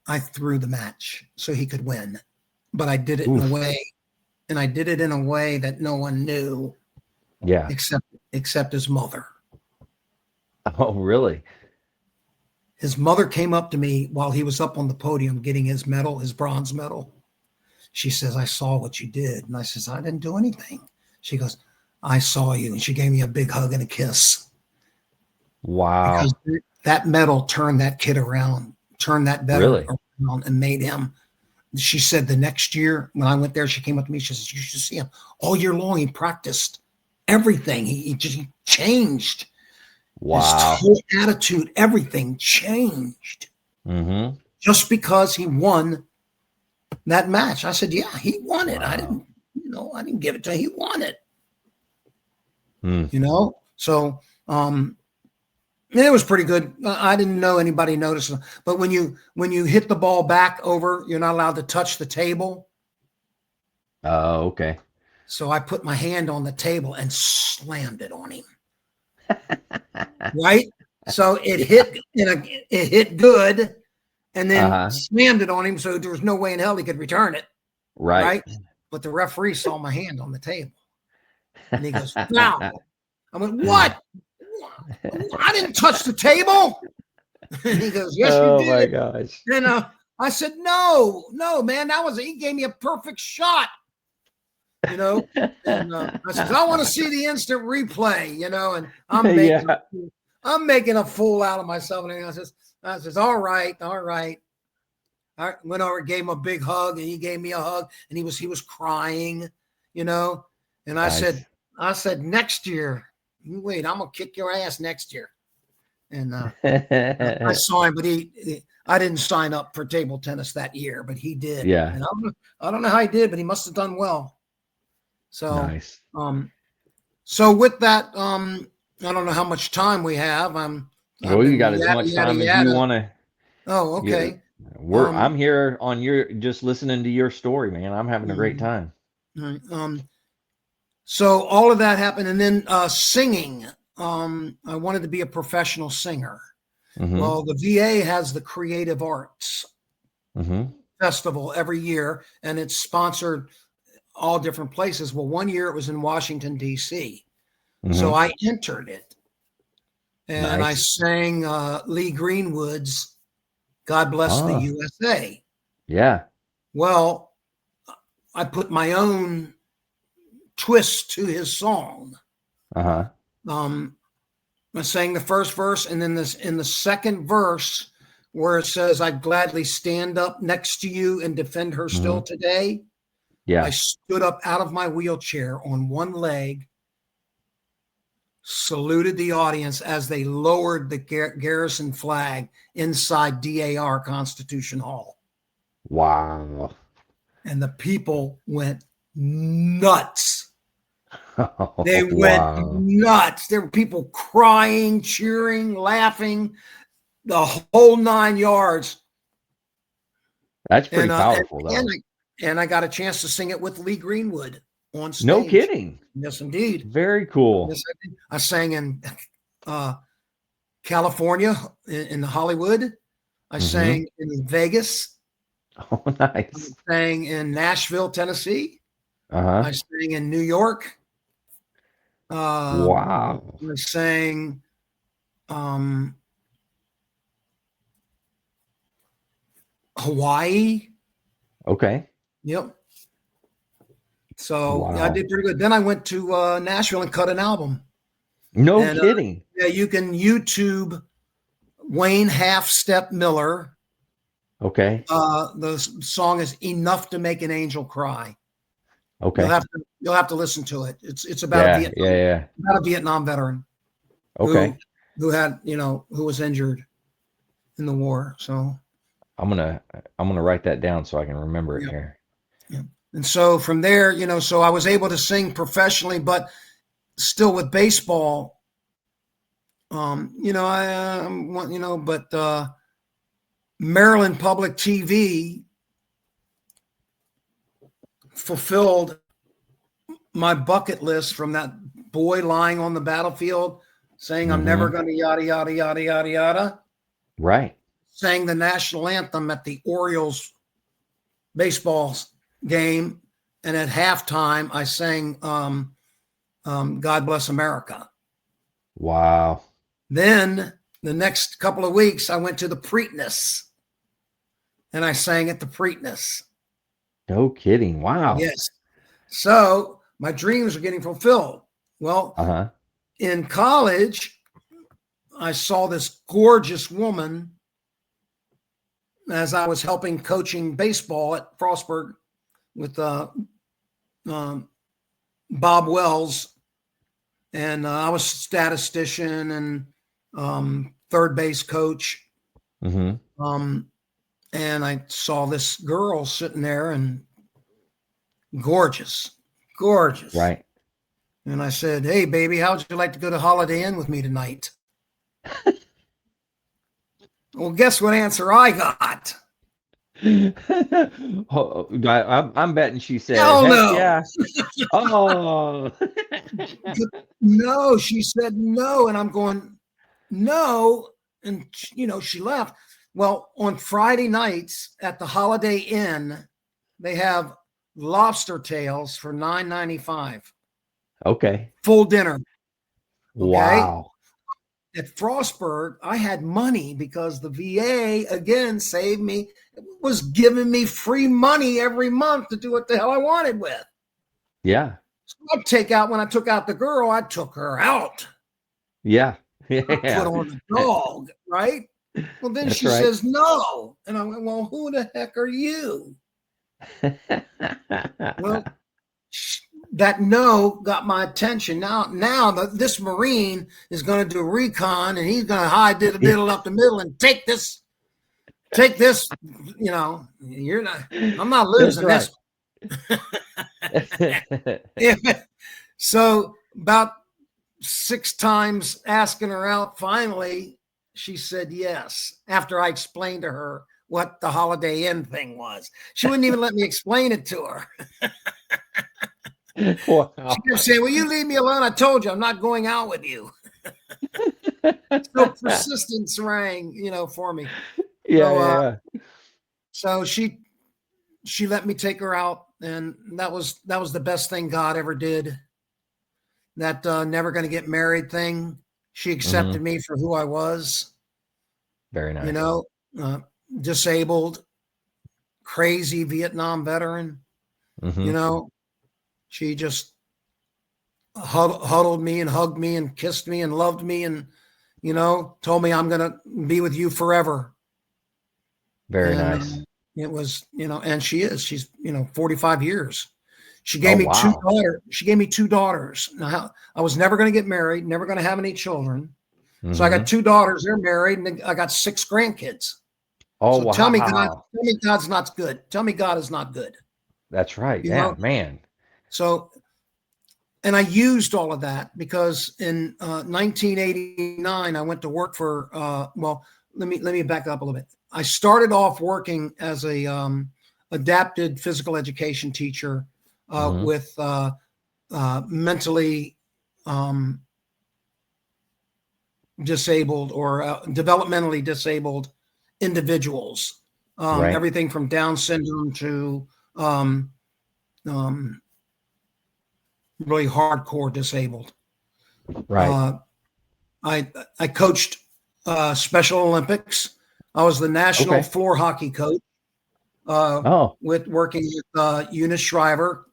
I threw the match so he could win, but I did it in a way that no one knew. Yeah. Except his mother. Oh, really? His mother came up to me while he was up on the podium getting his medal, his bronze medal. She says, I saw what you did. And I says, I didn't do anything. She goes, I saw you. And she gave me a big hug and a kiss. Wow. Because that medal turned that kid around, turned that veteran around and made him. She said the next year when I went there, she came up to me. She says, you should see him. All year long, he practiced everything. He changed. Wow. His whole attitude, everything changed. Just because he won that match. I said, yeah, he won it. Wow. I didn't give it to him. He won it. So it was pretty good. I didn't know anybody noticed. But when you hit the ball back over, you're not allowed to touch the table. Oh, okay. So I put my hand on the table and slammed it on him. Right? So it hit good and then slammed it on him. So there was no way in hell he could return it. Right? But the referee saw my hand on the table. And he goes, foul. I went, what? I didn't touch the table. And he goes, yes, you did. Oh my gosh. And I said, no, man, he gave me a perfect shot. And I said, I want to see the instant replay, and I'm making a fool out of myself. And I says, all right. I went over, gave him a big hug, and he gave me a hug, and he was crying, and I said, next year, you wait, I'm gonna kick your ass next year. And I saw him, but I didn't sign up for table tennis that year, but he did. Yeah. And I don't know how he did, but he must have done well. So nice. So with that, I don't know how much time we have. You got as much time as you want to. Oh, okay. I'm here on just listening to your story, man. I'm having a great time. So all of that happened, and then singing. I wanted to be a professional singer. Well, the VA has the Creative Arts Festival every year, and it's sponsored all different places. Well, one year it was in Washington, D.C. So I entered it, and I sang Lee Greenwood's God Bless the USA. Yeah. Well, I put my own twists to his song. Uh-huh. I sang the first verse, and then in the second verse where it says, "I'd gladly stand up next to you and defend her still today." Yeah. I stood up out of my wheelchair on one leg, saluted the audience as they lowered the garrison flag inside DAR Constitution Hall. Wow. And the people went nuts. They went Wow. nuts. There were people crying, cheering, laughing, the whole 9 yards. That's pretty powerful, though. And I got a chance to sing it with Lee Greenwood on stage. No kidding. Yes, indeed. Very cool. Yes, I sang in California, in Hollywood. I sang in Vegas. Oh, nice. I sang in Nashville, Tennessee. Uh-huh. I sang in New York. Wow. I sang Hawaii. Okay. Yep. So Wow. I did pretty good. Then I went to Nashville and cut an album. No kidding. Yeah, you can YouTube Wayne Half Step Miller. Okay. The song is "Enough to Make an Angel Cry." Okay. You'll have to listen to it. It's about about a Vietnam veteran. Okay. Who had, who was injured in the war. So I'm gonna write that down so I can remember it here. Yeah. And so from there, so I was able to sing professionally, but still with baseball. But Maryland Public TV fulfilled my bucket list from that boy lying on the battlefield saying, "I'm never going to yada, yada, yada, yada, yada." Right. Sang the national anthem at the Orioles baseball game. And at halftime, I sang God Bless America. Wow. Then the next couple of weeks, I went to the Preakness and I sang at the Preakness. No kidding. Wow. Yes. So my dreams are getting fulfilled. Well, in college, I saw this gorgeous woman as I was helping coaching baseball at Frostburg with Bob Wells. And I was statistician and third base coach. And I saw this girl sitting there and gorgeous. Right. And I said, "Hey, baby, how'd you like to go to Holiday Inn with me tonight?" Well, guess what answer I got? I'm betting she said, "Hell no." Yeah. Oh. No, she said no. And I'm going, no. And, she left. Well, on Friday nights at the Holiday Inn, they have lobster tails for $9.95. Okay. Full dinner. Okay? Wow. At Frostburg, I had money because the VA, again, saved me, was giving me free money every month to do what the hell I wanted with. Yeah. So when I took out the girl, I took her out. Yeah. Put on the dog, right? Well, then she says no. And I went, well, who the heck are you? Well, that no got my attention. Now this Marine is going to do recon and he's going to hide diddle up the middle and take this, you're not, I'm not losing this. So about 6 times asking her out, finally she said yes, after I explained to her what the Holiday Inn thing was. She wouldn't even let me explain it to her. Wow. She kept saying, "Will you leave me alone? I told you I'm not going out with you." So persistence rang, for me. Yeah. So she let me take her out, and that was the best thing God ever did. That never going to get married thing. She accepted me for who I was. Very nice. Disabled, crazy Vietnam veteran. She just huddled me and hugged me and kissed me and loved me and, told me I'm going to be with you forever. Very And nice. it was, and she's 45 years. She Oh, gave me two wow. daughters. She gave me two daughters. Now, I was never going to get married, never going to have any children. So I got two daughters. They're married, and I got 6 grandkids. Oh, So wow. tell me God's not good. Tell me God is not good. That's right. Yeah, man. So, and I used all of that because in 1989, I went to work for, let me back up a little bit. I started off working as a adapted physical education teacher with mentally disabled or developmentally disabled individuals, Right. everything from Down syndrome to really hardcore disabled. Right. I coached Special Olympics. I was the national floor hockey coach. With working with Eunice Shriver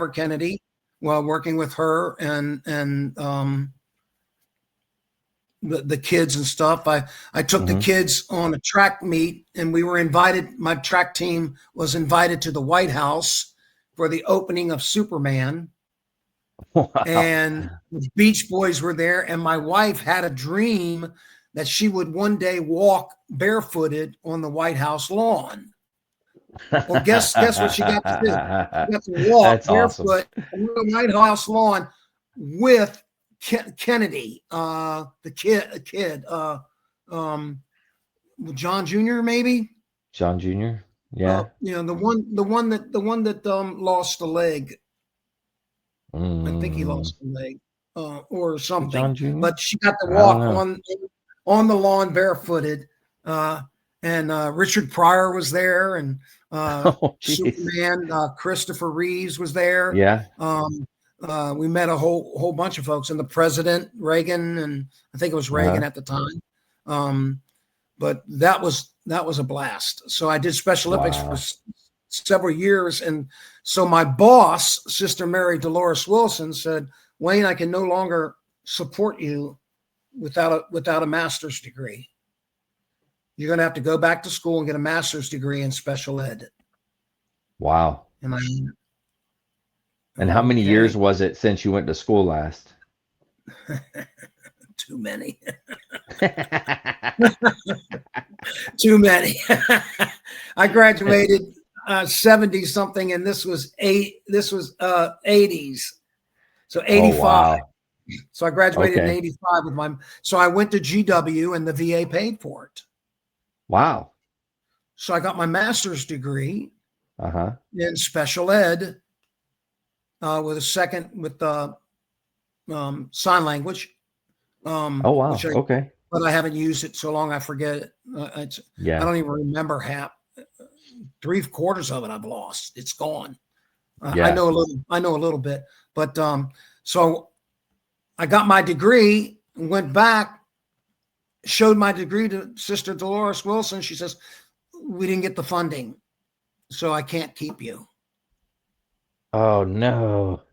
Kennedy, while working with her and the kids and stuff. I took the kids on a track meet, and we were invited. My track team was invited to the White House for the opening of Superman. Wow. And the Beach Boys were there, and my wife had a dream that she would one day walk barefooted on the White House lawn. Well, guess what she got to do? She got to walk barefoot on the White House lawn with Kennedy, the kid, John Jr. maybe. John Jr. Yeah. The one that lost the leg. I think he lost the leg or something. John Jr. But she got to walk on the lawn barefooted. And Richard Pryor was there, and Superman, Christopher Reeves was there. Yeah. We met a whole bunch of folks, and the president, Reagan, and I think it was Reagan at the time. But that was a blast. So I did Special Olympics for several years, and so my boss, Sister Mary Dolores Wilson, said, "Wayne, I can no longer support you without a master's degree. You're going to have to go back to school and get a master's degree in special ed." Wow. And how many years was it since you went to school last? Too many. Too many. I graduated 70 something, and this was 80s. So 85. Oh, wow. So I graduated in 85 so I went to GW, and the VA paid for it. Wow. So I got my master's degree in special ed with a second with sign language. Oh, wow. But I haven't used it so long I forget it. I don't even remember half. 3/4 of it I've lost. It's gone. I know a little bit. But so I got my degree and went back, showed my degree to Sister Dolores Wilson. She says, "We didn't get the funding, so I can't keep you." Oh, no.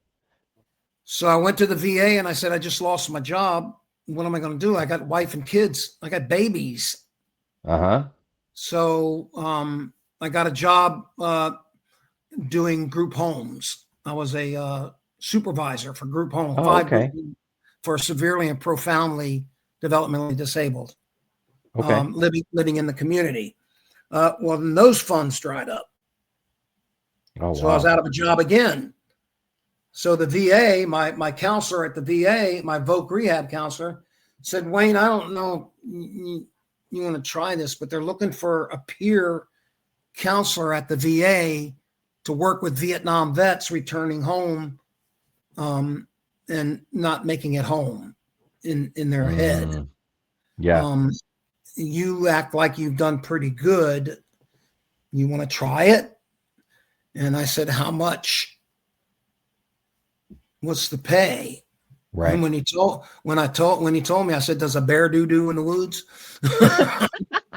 So I went to the VA and I said, "I just lost my job. What am I going to do? I got wife and kids. I got babies." So I got a job doing group homes. I was a supervisor for group homes, for severely and profoundly developmentally disabled, living in the community. Well, then those funds dried up. So I was out of a job again. So the VA, my counselor at the VA, my voc rehab counselor, said, "Wayne, I don't know you want to try this, but they're looking for a peer counselor at the VA to work with Vietnam vets returning home and not making it home in their head. Yeah. You act like you've done pretty good. You want to try it?" And I said, "How much? What's the pay?" Right. And when he told me, I said, "Does a bear do in the woods?"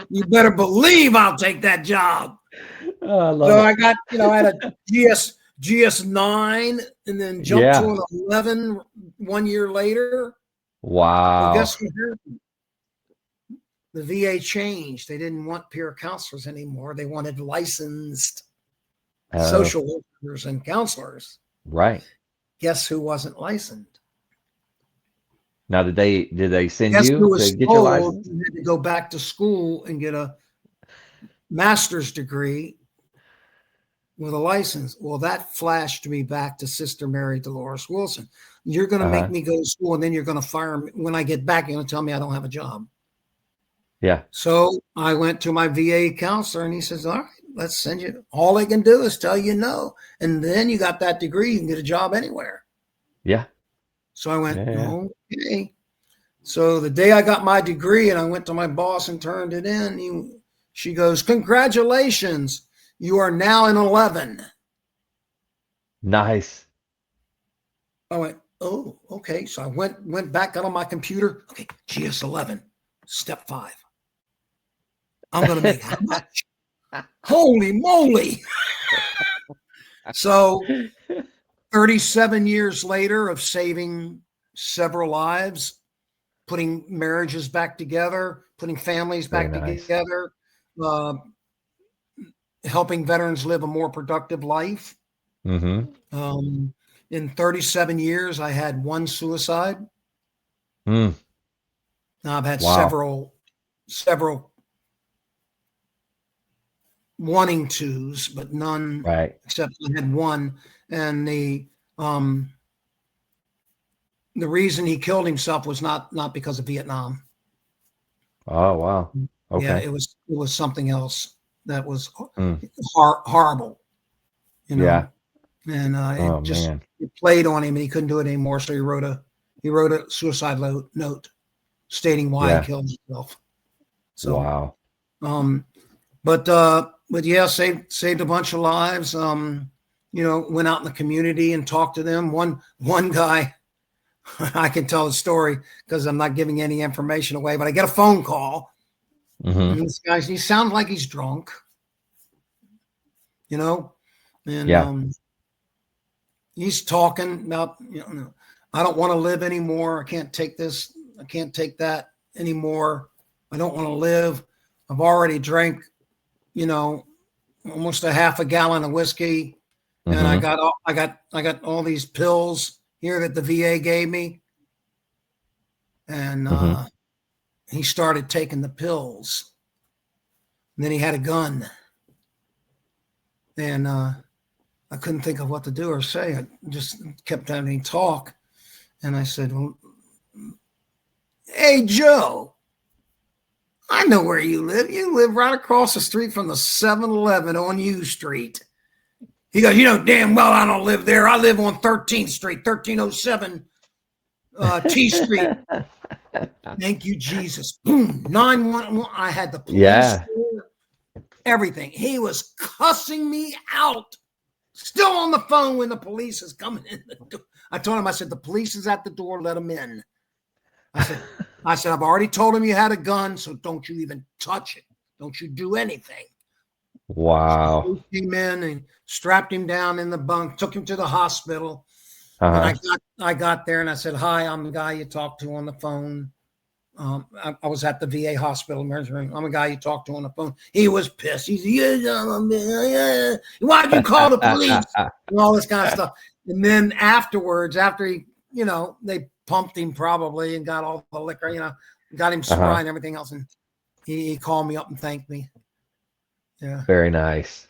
You better believe I'll take that job. Oh, I love so it. I got, I had a GS9 and then jumped to an 11 1 year later. Well, Wow. guess what happened? The VA changed. They didn't want peer counselors anymore. They wanted licensed social workers and counselors. Right. Guess who wasn't licensed? Now, did they send Guess you who to was get your told license? you had to go back to school and get a master's degree with a license? Well, that flashed me back to Sister Mary Dolores Wilson. You're going to make me go to school, and then you're going to fire me. When I get back, you're going to tell me I don't have a job. Yeah. So I went to my VA counselor, and he says, all right, let's send you. All they can do is tell you no. And then you got that degree, you can get a job anywhere. Yeah. So I went, okay. So the day I got my degree and I went to my boss and turned it in, she goes, congratulations. You are now in 11. Nice. I went, oh, okay. So I went back, got on my computer. Okay, GS11, step 5. I'm going to make how much? Holy moly. So 37 years later of saving several lives, putting marriages back together, putting families back together, helping veterans live a more productive life. Mm-hmm. In 37 years, I had 1 suicide. Now I've had several wanting tos, but none, except I had 1. And the reason he killed himself was not because of Vietnam. Oh, wow. Okay. Yeah, it was something else that was horrible, you know. Yeah. And it played on him, and he couldn't do it anymore. So he wrote a suicide note stating why he killed himself. So, wow. But yeah, saved a bunch of lives. Went out in the community and talked to them. One guy, I can tell the story because I'm not giving any information away, but I get a phone call. And this guy, he sounds like he's drunk, and he's talking about, I don't want to live anymore. I can't take this. I can't take that anymore. I don't want to live. I've already drank, almost a half a gallon of whiskey, and I got all these pills here that the VA gave me, and he started taking the pills. And then he had a gun, and I couldn't think of what to do or say. I just kept having talk, and I said, "Well, hey, Joe, I know where you live. You live right across the street from the 7-Eleven on U Street." He goes, damn well I don't live there. I live on 13th Street, 1307 T Street. Thank you, Jesus. Boom, 911. I had the police there, everything. He was cussing me out. Still on the phone when the police is coming in the door. I told him, I said, the police is at the door. Let him in. I said, I've already told him you had a gun, so don't you even touch it. Don't you do anything. Wow. So he came in and strapped him down in the bunk, took him to the hospital. And I got there and I said, hi, I'm the guy you talked to on the phone. I was at the VA hospital emergency room. I'm a guy you talked to on the phone. He was pissed. He said, why'd you call the police? And all this kind of stuff. And then afterwards, after he, they pumped him probably and got all the liquor, got him spry and everything else. And he called me up and thanked me. Yeah. Very nice.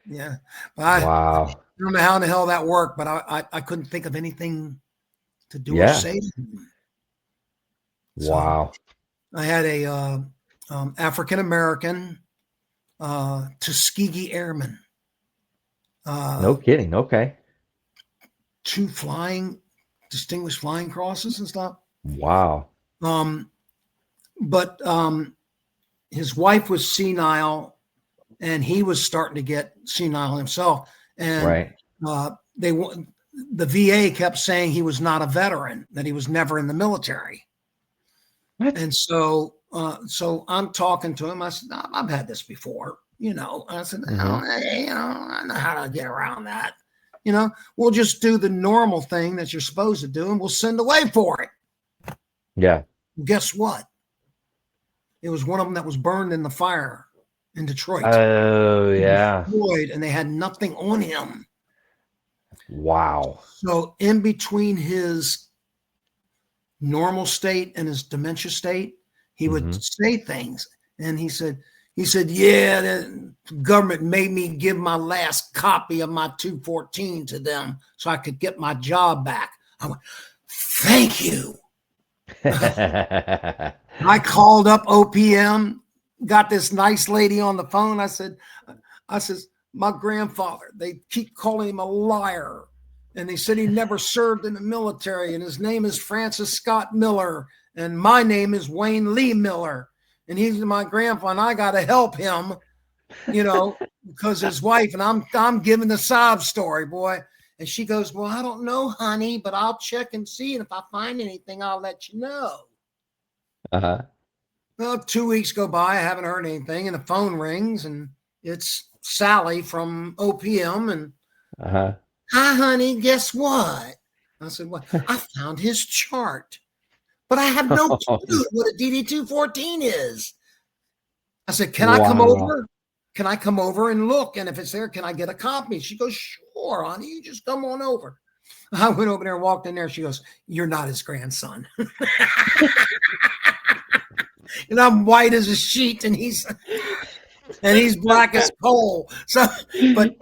Yeah. Wow. I don't know how in the hell that worked, but I couldn't think of anything to do or say to him. Wow. So I had a African-American Tuskegee Airman. No kidding. Okay. 2 distinguished flying crosses and stuff. Wow. But his wife was senile, and he was starting to get senile himself. And the VA kept saying he was not a veteran, that he was never in the military. What? And so I'm talking to him. I said, no, I've had this before, I said, I know how to get around that. we'll just do the normal thing that you're supposed to do and we'll send away for it. Yeah. Guess what? It was one of them that was burned in the fire in Detroit. Oh, yeah. Destroyed, and they had nothing on him. Wow. So in between his normal state and his dementia state, he would say things. And he said, yeah, the government made me give my last copy of my 214 to them so I could get my job back. I went, thank you. I called up OPM, got this nice lady on the phone. I said, my grandfather, they keep calling him a liar. And they said he never served in the military. And his name is Francis Scott Miller. And my name is Wayne Lee Miller. And he's my grandfather. And I got to help him, because his wife, and I'm giving the sob story, boy. And she goes, well, I don't know, honey, but I'll check and see. And if I find anything, I'll let you know. Uh-huh. Well, 2 weeks go by. I haven't heard anything. And the phone rings. And it's Sally from OPM. And hi, honey, guess what? I said, what? I found his chart. But I have no clue what a DD-214 is. I said, can I come over? Can I come over and look? And if it's there, can I get a copy? She goes, sure, honey, you just come on over. I went over there and walked in there. She goes, you're not his grandson. And I'm white as a sheet, and he's black as coal. So, but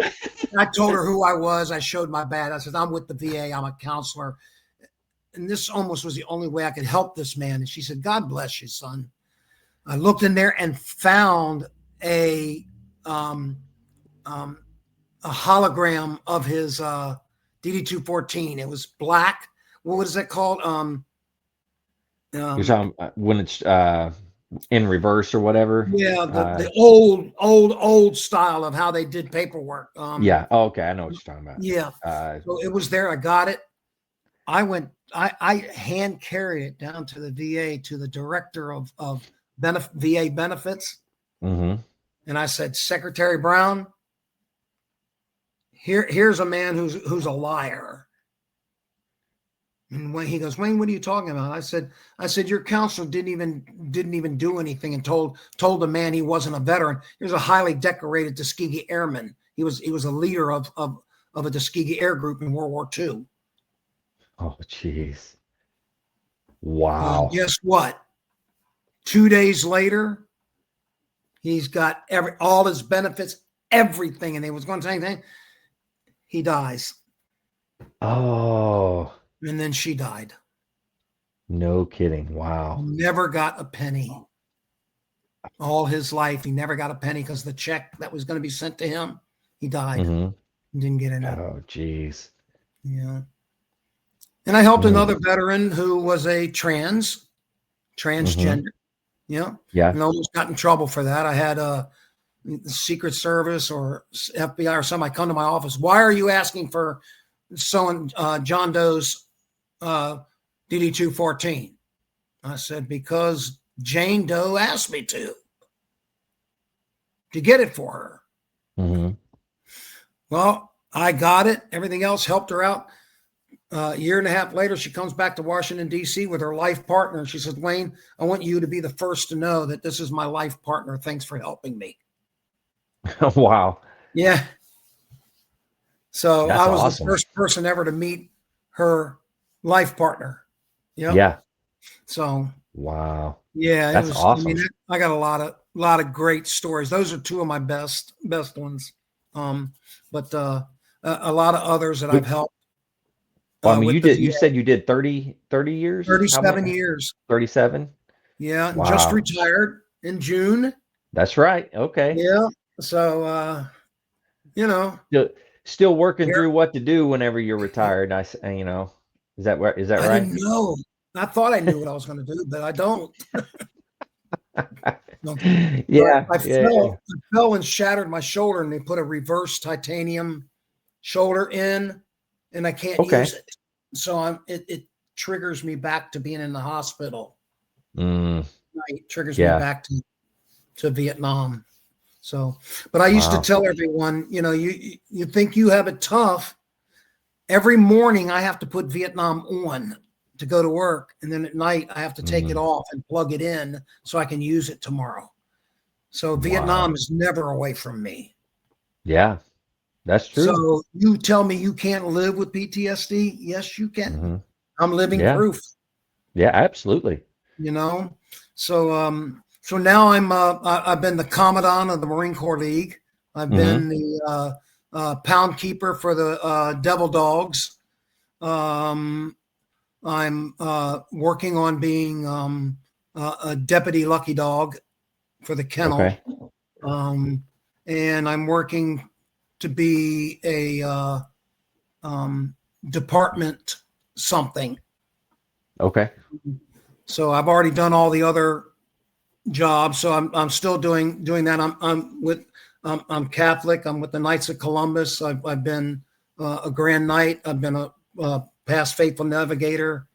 I told her who I was. I showed my badge. I said, I'm with the VA. I'm a counselor. And this almost was the only way I could help this man. And she said, God bless you, son. I looked in there and found a hologram of his DD-214. It was black. What was it called? You're talking when it's in reverse or whatever? Yeah, the old style of how they did paperwork. Yeah. Oh, okay. I know what you're talking about. Yeah. So it was there. I got it. I hand carried it down to the VA, to the director of VA benefits. Mm-hmm. And I said, Secretary Brown, here's a man who's a liar. And when he goes, Wayne, what are you talking about? I said, your counselor didn't even do anything and told the man he wasn't a veteran. He was a highly decorated Tuskegee Airman. He was a leader of a Tuskegee Air Group in World War II. Oh, jeez. Wow. Guess what? 2 days later, he's got all his benefits, everything, and they was going to say anything. He dies. Oh. And then she died. No kidding. Wow. Never got a penny. All his life, he never got a penny because the check that was going to be sent to him, he died. Mm-hmm. Didn't get any. Oh, geez. Yeah. And I helped another veteran who was a transgender. Yeah. And almost got in trouble for that. I had the Secret Service or FBI or somebody come to my office. Why are you asking for John Doe's DD-214? I said, because Jane Doe asked me to get it for her. Mm-hmm. Well, I got it. Everything else helped her out. A year and a half later, she comes back to Washington, D.C. with her life partner. She says, Wayne, I want you to be the first to know that this is my life partner. Thanks for helping me. Wow. Yeah. So that's I was awesome. the first person ever to meet her life partner. Yep. Yeah. So. Wow. Yeah. That's awesome. I got a lot of great stories. Those are two of my best ones. But a lot of others that I've helped. Well, I mean, you said you did 30 years? 37 years. 37? Yeah. Wow. Just retired in June. That's right. Okay. Yeah. So, Still working through what to do whenever you're retired. Is that right? I didn't know. I thought I knew what I was going to do, but I don't. Yeah. I fell and shattered my shoulder, and they put a reverse titanium shoulder in, and I can't use it. So it triggers me back to being in the hospital. It triggers me back to Vietnam. So, but I used to tell everyone, you think you have it tough every morning I have to put Vietnam on to go to work. And then at night I have to take it off and plug it in so I can use it tomorrow. So Vietnam is never away from me. Yeah, that's true. So you tell me you can't live with PTSD? Yes, you can. I'm living proof. Yeah, absolutely. You know, so so now I've been the commandant of the Marine Corps League. I've been the pound keeper for the Devil Dogs. I'm working on being a deputy lucky dog for the kennel. Okay. And I'm working to be a department something. Okay. So I've already done all the other jobs. So I'm still doing that. I'm Catholic. I'm with the Knights of Columbus. I've been a Grand Knight. I've been a past faithful navigator.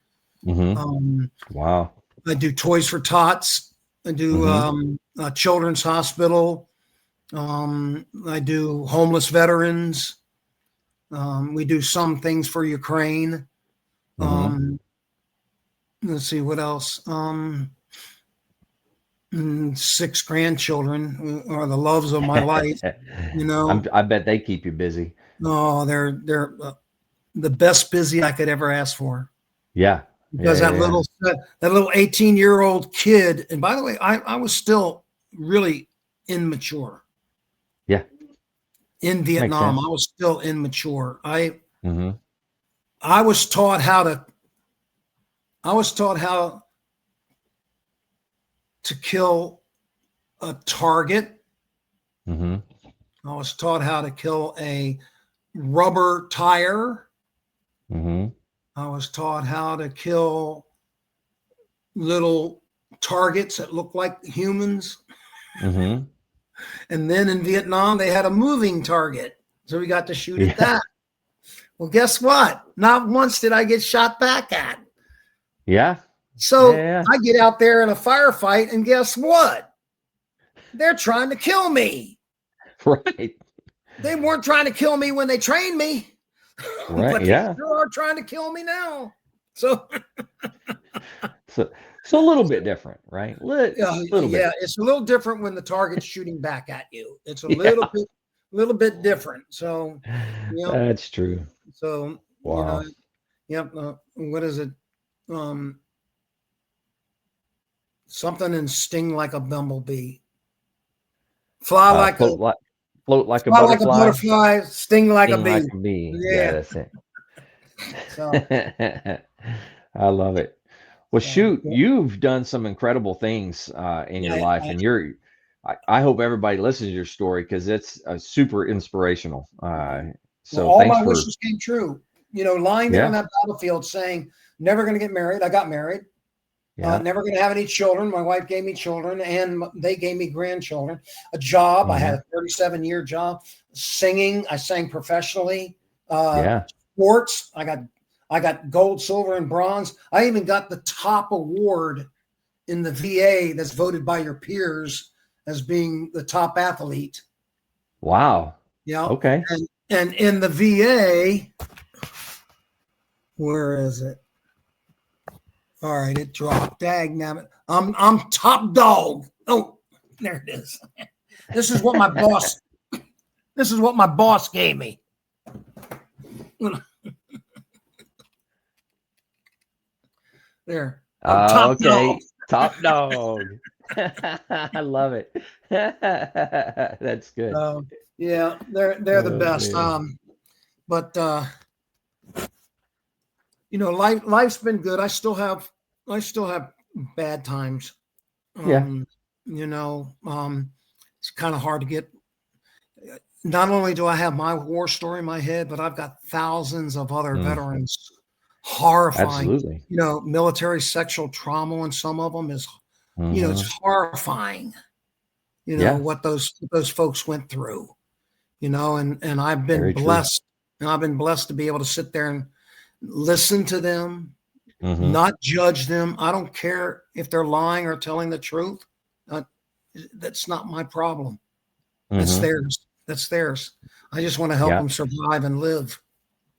Wow. I do Toys for Tots. I do a children's hospital. I do homeless veterans. We do some things for Ukraine. Let's see what else. 6 grandchildren are the loves of my life. You know, I bet they keep you busy. No, they're the best busy I could ever ask for. Yeah. Because that little 18-year-old kid, and by the way, I was still really immature. Yeah. In Vietnam, I was still immature. I was taught how to kill a target. I was taught how to kill a rubber tire. I was taught how to kill little targets that look like humans. And then in Vietnam, they had a moving target. So we got to shoot at that. Well, guess what? Not once did I get shot back at. Yeah. So I get out there in a firefight, and guess what? They're trying to kill me. Right. They weren't trying to kill me when they trained me. Right. But they still are trying to kill me now. So a little bit different, right? Little bit. It's a little different when the target's shooting back at you. It's a little bit different. So that's true. So wow. What is it? Something and sting like a bumblebee. Float like a butterfly, sting like a bee. Yeah, that's it. So. I love it. Well, shoot, you've done some incredible things in your life, and I hope everybody listens to your story because it's super inspirational. So all my wishes came true. Lying there on that battlefield saying, never going to get married. I got married. Never going to have any children. My wife gave me children, and they gave me grandchildren. A job. I had a 37-year job. Singing. I sang professionally. Sports. I got gold, silver, and bronze. I even got the top award in the VA that's voted by your peers as being the top athlete. Wow. Yeah. Okay. And in the VA, where is it? All right, it dropped. Dagnabbit. I'm top dog. Oh, there it is. This is what my boss gave me. There. Top dog. Top dog. I love it. That's good. Yeah, they're the best. Man. But life's been good. I still have bad times. It's kind of hard to get. Not only do I have my war story in my head, but I've got thousands of other veterans. Horrifying. Absolutely. Military sexual trauma, and some of them is, it's horrifying. What those folks went through. And I've been blessed, and I've been blessed to be able to sit there and listen to them, not judge them. I don't care if they're lying or telling the truth. That's not my problem. That's theirs. I just want to help them survive and live.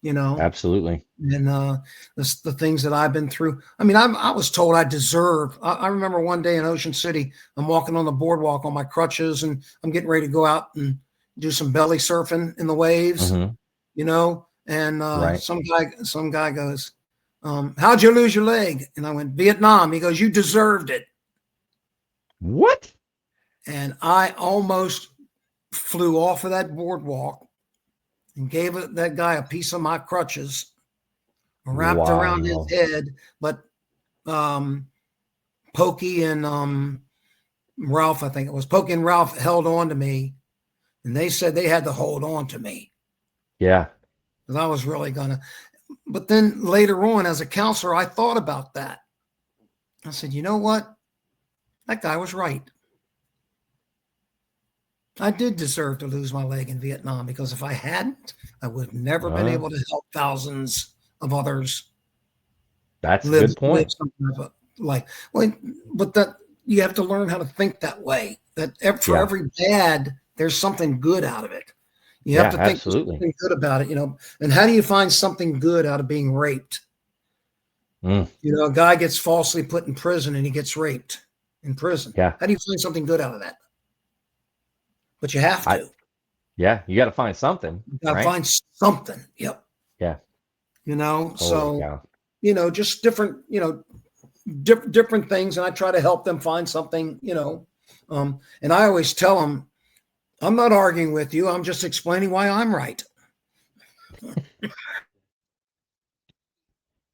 Absolutely. And the things that I've been through. I mean, I was told I deserve. I remember one day in Ocean City, I'm walking on the boardwalk on my crutches, and I'm getting ready to go out and do some belly surfing in the waves, And Right. some guy goes, "How'd you lose your leg?" And I went, "Vietnam." He goes, "You deserved it." What? And I almost flew off of that boardwalk and gave that guy a piece of my crutches wrapped around his head. But Pokey and Ralph, I think it was Pokey and Ralph, held on to me, and they said they had to hold on to me. Yeah. Because I was really gonna. But then later on, as a counselor, I thought about that. I said, you know what? That guy was right. I did deserve to lose my leg in Vietnam, because if I hadn't, I would have never been able to help thousands of others. That's a good point. Live something of a life. Well, but that you have to learn how to think that way. That for every bad, there's something good out of it. You have to think something good about it, And how do you find something good out of being raped? A guy gets falsely put in prison and he gets raped in prison. Yeah. How do you find something good out of that? But you have to. You got to find something. You got to find something. Yep. Yeah. So, just different, different things. And I try to help them find something, and I always tell them, I'm not arguing with you. I'm just explaining why I'm right.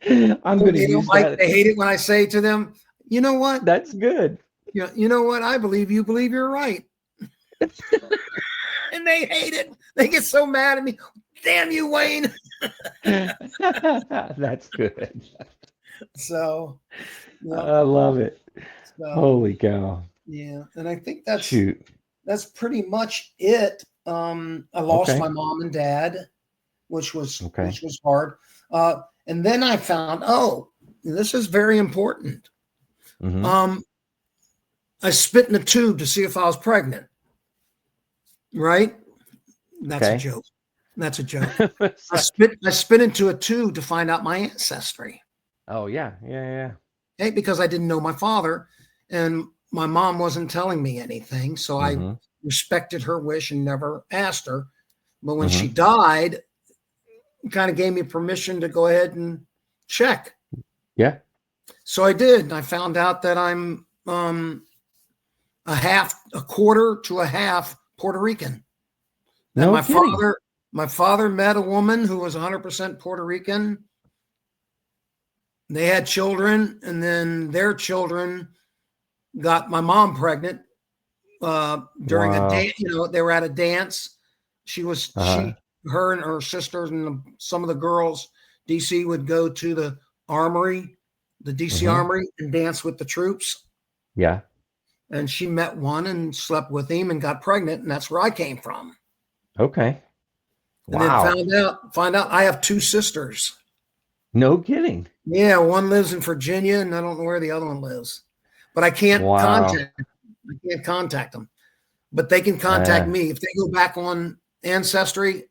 I'm going to use that. They hate it when I say to them, you know what? That's good. You know what? I believe you believe you're right. And they hate it. They get so mad at me. Damn you, Wayne. That's good. So I love it. Holy cow. Yeah. And I think that's pretty much it. I lost my mom and dad, which was hard. And then I found, this is very important. I spit in a tube to see if I was pregnant. Right? That's a joke. That's a joke. I spit into a tube to find out my ancestry. Oh, yeah. Hey, because I didn't know my father, and my mom wasn't telling me anything. So I respected her wish and never asked her. But when she died, it kind of gave me permission to go ahead and check. Yeah. So I did. And I found out that I'm a quarter to a half Puerto Rican. No kidding. My father met a woman who was 100% Puerto Rican. They had children, and then their children got my mom pregnant during a dance. They were at a dance. Her and her sisters and some of the girls, DC, would go to the armory, the DC Armory, and dance with the troops. Yeah. And she met one and slept with him and got pregnant, and that's where I came from. Okay. Wow. And then find out I have two sisters. No kidding. Yeah, one lives in Virginia, and I don't know where the other one lives. But I can't contact them. But they can contact me. If they go back on Ancestry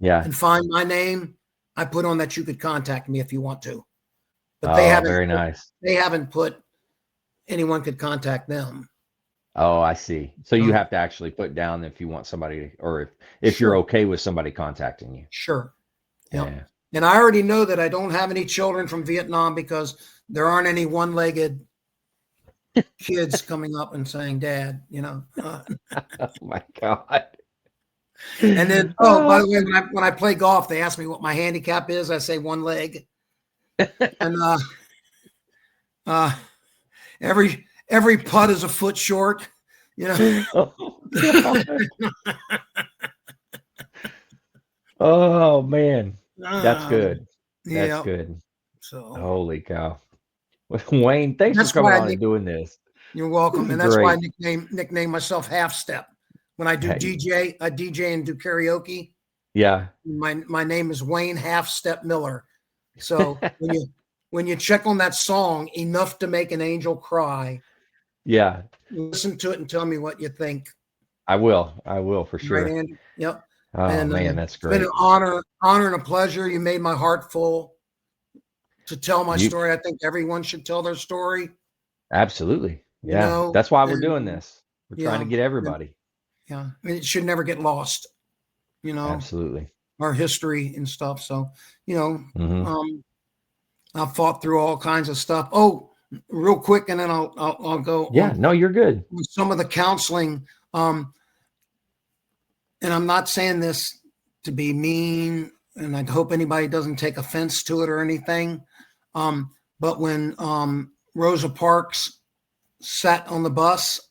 and find my name, I put on that you could contact me if you want to. But they haven't. Very nice. They haven't put anyone could contact them. Oh, I see. So you have to actually put down if you want somebody, or if you're okay with somebody contacting you. Sure. Yep. Yeah. And I already know that I don't have any children from Vietnam because there aren't any one-legged kids coming up and saying, "Dad," Oh my God. And then, by the way, when I play golf, they ask me what my handicap is. I say one leg. And every putt is a foot short, Oh man, that's good. That's good. So holy cow, Wayne, thanks for coming on and doing this. You're welcome, and that's why I nickname myself Half Step. When I do DJ, I DJ and do karaoke. Yeah, my name is Wayne Half Step Miller. So when you check on that song, Enough to Make an Angel Cry. Yeah. Listen to it and tell me what you think. I will for sure. Right, Andy? Yep. Oh And man, that's it's been an great. honor and a pleasure. You made my heart full to tell my You story. I think everyone should tell their story, absolutely. Yeah. That's why we're doing and this. We're trying to yeah, get everybody. yeah. It should never get lost, you know, Absolutely. our history and stuff. So, you know, Hmm. um, I fought through all kinds of stuff. Oh, real quick, and then I'll go Yeah, on no, you're good. some of the counseling. And I'm not saying this to be mean, and I hope anybody doesn't take offense to it or anything. But when Rosa Parks sat on the bus,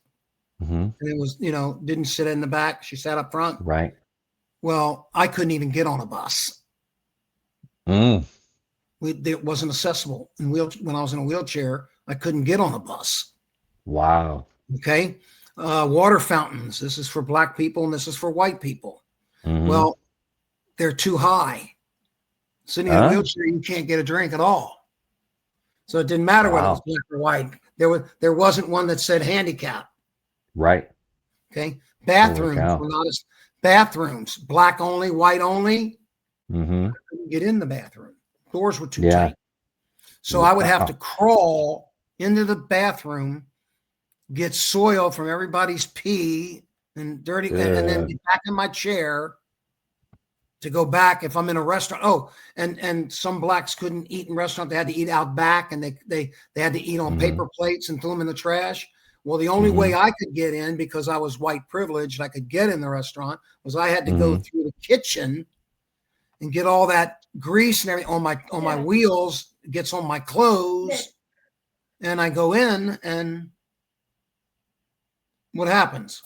Hmm. and it was, didn't sit in the back, she sat up front. Right. Well, I couldn't even get on a bus. Mm. It wasn't accessible. When I was in a wheelchair, I couldn't get on a bus. Wow. Okay. Water fountains. This is for black people and this is for white people. Hmm. Well, they're too high. Sitting in a wheelchair, you can't get a drink at all. So it didn't matter whether it was Wow. black or white. There wasn't one that said handicap. Right. Okay. Holy Bathrooms cow. were not as bathrooms, black only, white only. Hmm. Couldn't get in the bathroom. Doors were too Yeah. tight. So I would have Wow. to crawl into the bathroom, get soil from everybody's pee and dirty, and then get back in my chair to go back if I'm in a restaurant. Oh, and some blacks couldn't eat in restaurants. They had to eat out back, and they had to eat on paper plates and throw them in the trash. Well, the only way I could get in, because I was white privileged, I could get in the restaurant, was I had to go through the kitchen and get all that grease and everything on my wheels, gets on my clothes, and I go in, and what happens?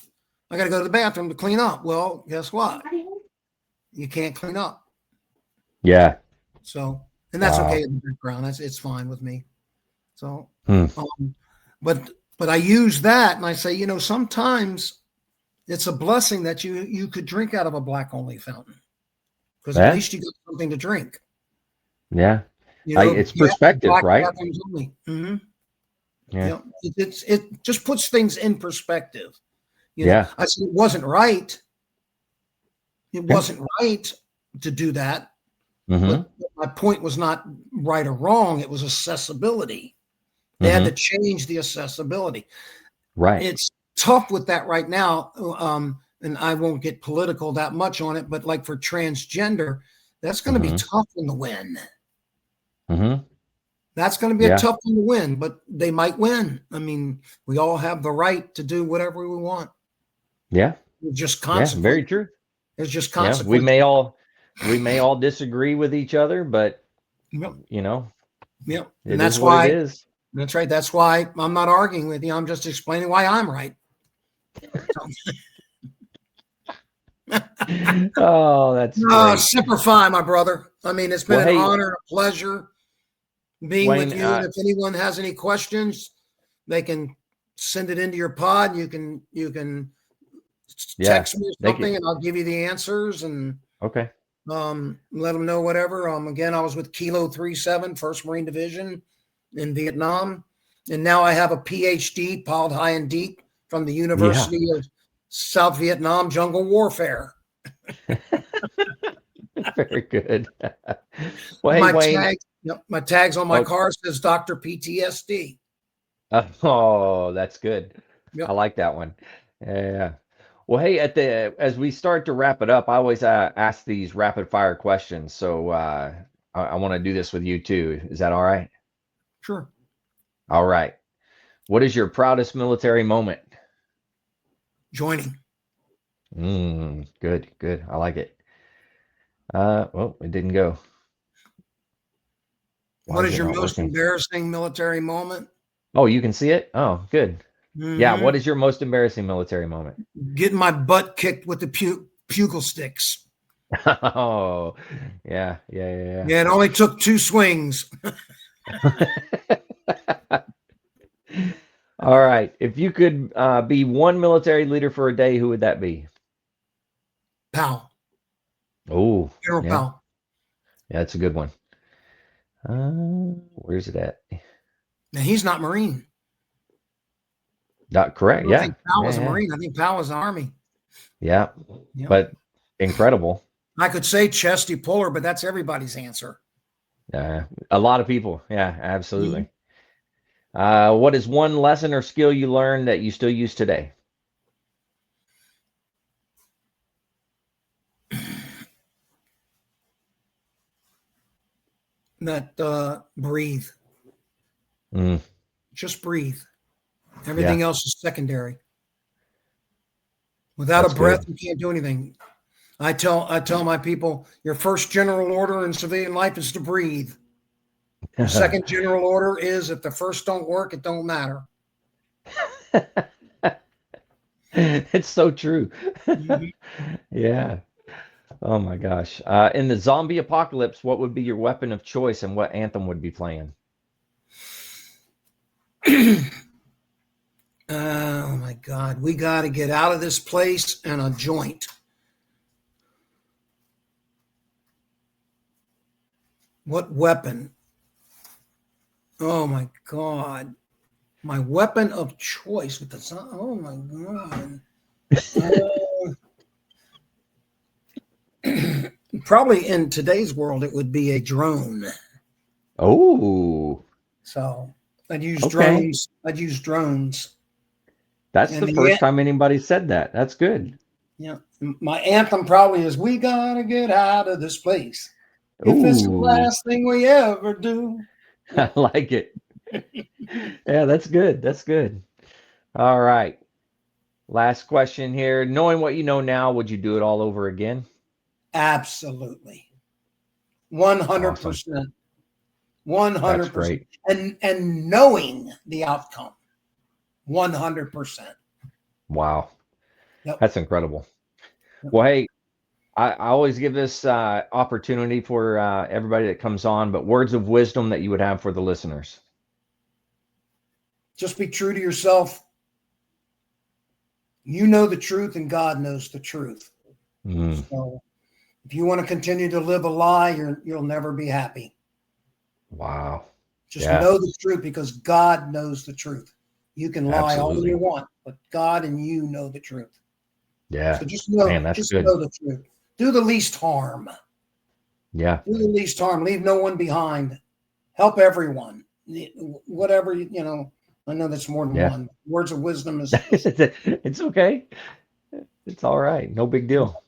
I got to go to the bathroom to clean up. Well, guess what? You can't clean up. Yeah. So, and that's Wow. okay in the background. It's fine with me. So, Hmm. but I use that, and I say, sometimes it's a blessing that you could drink out of a black only fountain, because at Yeah. least you got something to drink. Yeah. It's perspective, Black right? bathrooms only. Mm-hmm. Yeah. It just puts things in perspective. Yeah. I said it wasn't right. It Yeah. wasn't right to do that. Hmm. But my point was not right or wrong. It was accessibility. They had to change the accessibility. Right. It's tough with that right now. And I won't get political that much on it, but like for transgender, that's going to be tough in the win. Hmm. That's going to be a tough one to win, but they might win. I mean, we all have the right to do whatever we want. Yeah. There's just Yeah. consequences. Very true. There's just Yeah. consequences. We may all disagree with each other, but Yep. it And is that's what why. it is. That's right. That's why I'm not arguing with you. I'm just explaining why I'm right. Oh, that's great. Semper Fi, my brother. I mean, it's been an honor and a pleasure being Wayne, with you. And if anyone has any questions, they can send it into your pod. You can text me or something, and I'll give you the answers. And okay. Let them know whatever. Again, I was with Kilo 37, 1st Marine Division in Vietnam, and now I have a PhD, piled high and deep, from the University of South Vietnam Jungle Warfare. Very good. Well, hey, Wayne. My tags on my car says Dr. PTSD. Oh, that's good. Yep. I like that one. Yeah. Well, hey, as we start to wrap it up, I always ask these rapid fire questions. So I want to do this with you too. Is that all right? Sure. All right. What is your proudest military moment? Joining. Good, good. I like it. Well, it didn't go. What is your most embarrassing military moment? Oh, you can see it? Oh, good. Yeah. What is your most embarrassing military moment? Getting my butt kicked with the pugil sticks. Oh, yeah. Yeah, it only took 2 swings. All right. If you could be one military leader for a day, who would that be? Powell. Oh, General Powell. Yeah, that's a good one. Where's it at? Now, he's not Marine. Not correct. I think Powell was a Marine. I think Powell was the Army. Yeah. But incredible. I could say chesty puller, but that's everybody's answer. A lot of people. Yeah, absolutely. What is one lesson or skill you learned that you still use today? That breathe. Just breathe. Everything else is secondary. Without a breath, you can't do anything. I tell my people, your first general order in civilian life is to breathe. The second general order is if the first don't work, it don't matter. It's so true. Yeah. Oh my gosh. In the zombie apocalypse, what would be your weapon of choice and what anthem would be playing? Oh my God. We got to get out of this place and a joint. What weapon? Oh my God. My weapon of choice with the oh my God. Probably in today's world, it would be a drone. Oh. So I'd use drones. I'd use drones. That's the first time anybody said that. That's good. Yeah. My anthem probably is, we got to get out of this place. If it's the last thing we ever do. I like it. Yeah, that's good. That's good. All right. Last question here. Knowing what you know now, would you do it all over again? Absolutely. 100%. Awesome. 100%. That's great. And knowing the outcome. 100%. Wow. Yep. That's incredible. Yep. Well, hey, I always give this opportunity for everybody that comes on, but words of wisdom that you would have for the listeners. Just be true to yourself. You know the truth and God knows the truth. So if you want to continue to live a lie, you'll never be happy. Wow. Just know the truth because God knows the truth. You can lie all you want, but God and you know the truth. Yeah. So just know, know the truth. Do the least harm. Yeah. Do the least harm. Leave no one behind. Help everyone. Whatever, I know that's more than one. Words of wisdom is. It's okay. It's all right. No big deal.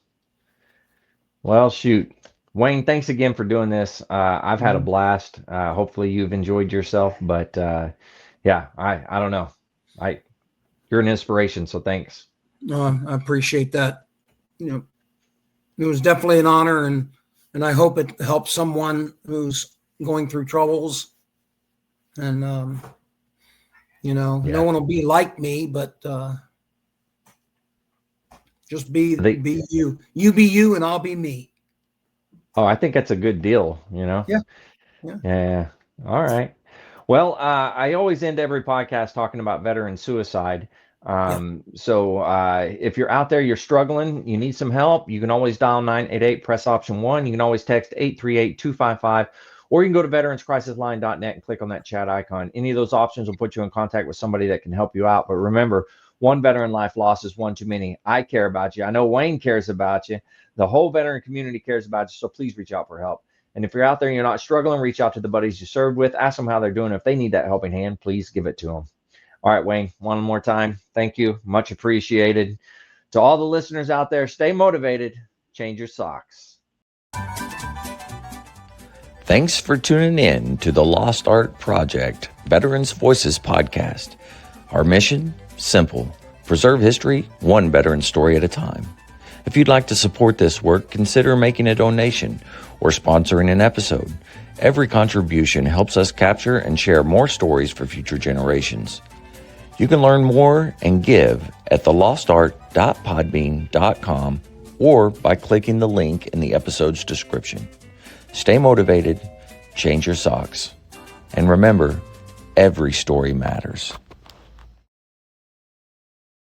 Well, shoot. Wayne, thanks again for doing this. I've had a blast. Hopefully you've enjoyed yourself, but yeah, I don't know. You're an inspiration, so thanks. I appreciate that. It was definitely an honor, and I hope it helps someone who's going through troubles. And no one will be like me, but just be you. You be you, and I'll be me. Oh, I think that's a good deal. Yeah. All right. Well, I always end every podcast talking about veteran suicide. So if you're out there, you're struggling, you need some help, you can always dial 988, press option 1. You can always text 838-255, or you can go to veteranscrisisline.net and click on that chat icon. Any of those options will put you in contact with somebody that can help you out. But remember, one veteran life lost is one too many. I care about you. I know Wayne cares about you. The whole veteran community cares about you. So please reach out for help. And if you're out there and you're not struggling, reach out to the buddies you served with. Ask them how they're doing. If they need that helping hand, please give it to them. All right, Wayne, one more time. Thank you. Much appreciated. To all the listeners out there, stay motivated. Change your socks. Thanks for tuning in to the Lost Art Project Veterans Voices podcast. Our mission? Simple. Preserve history, one veteran story at a time. If you'd like to support this work, consider making a donation or sponsoring an episode. Every contribution helps us capture and share more stories for future generations. You can learn more and give at thelostart.podbean.com or by clicking the link in the episode's description. Stay motivated, change your socks, and remember, every story matters.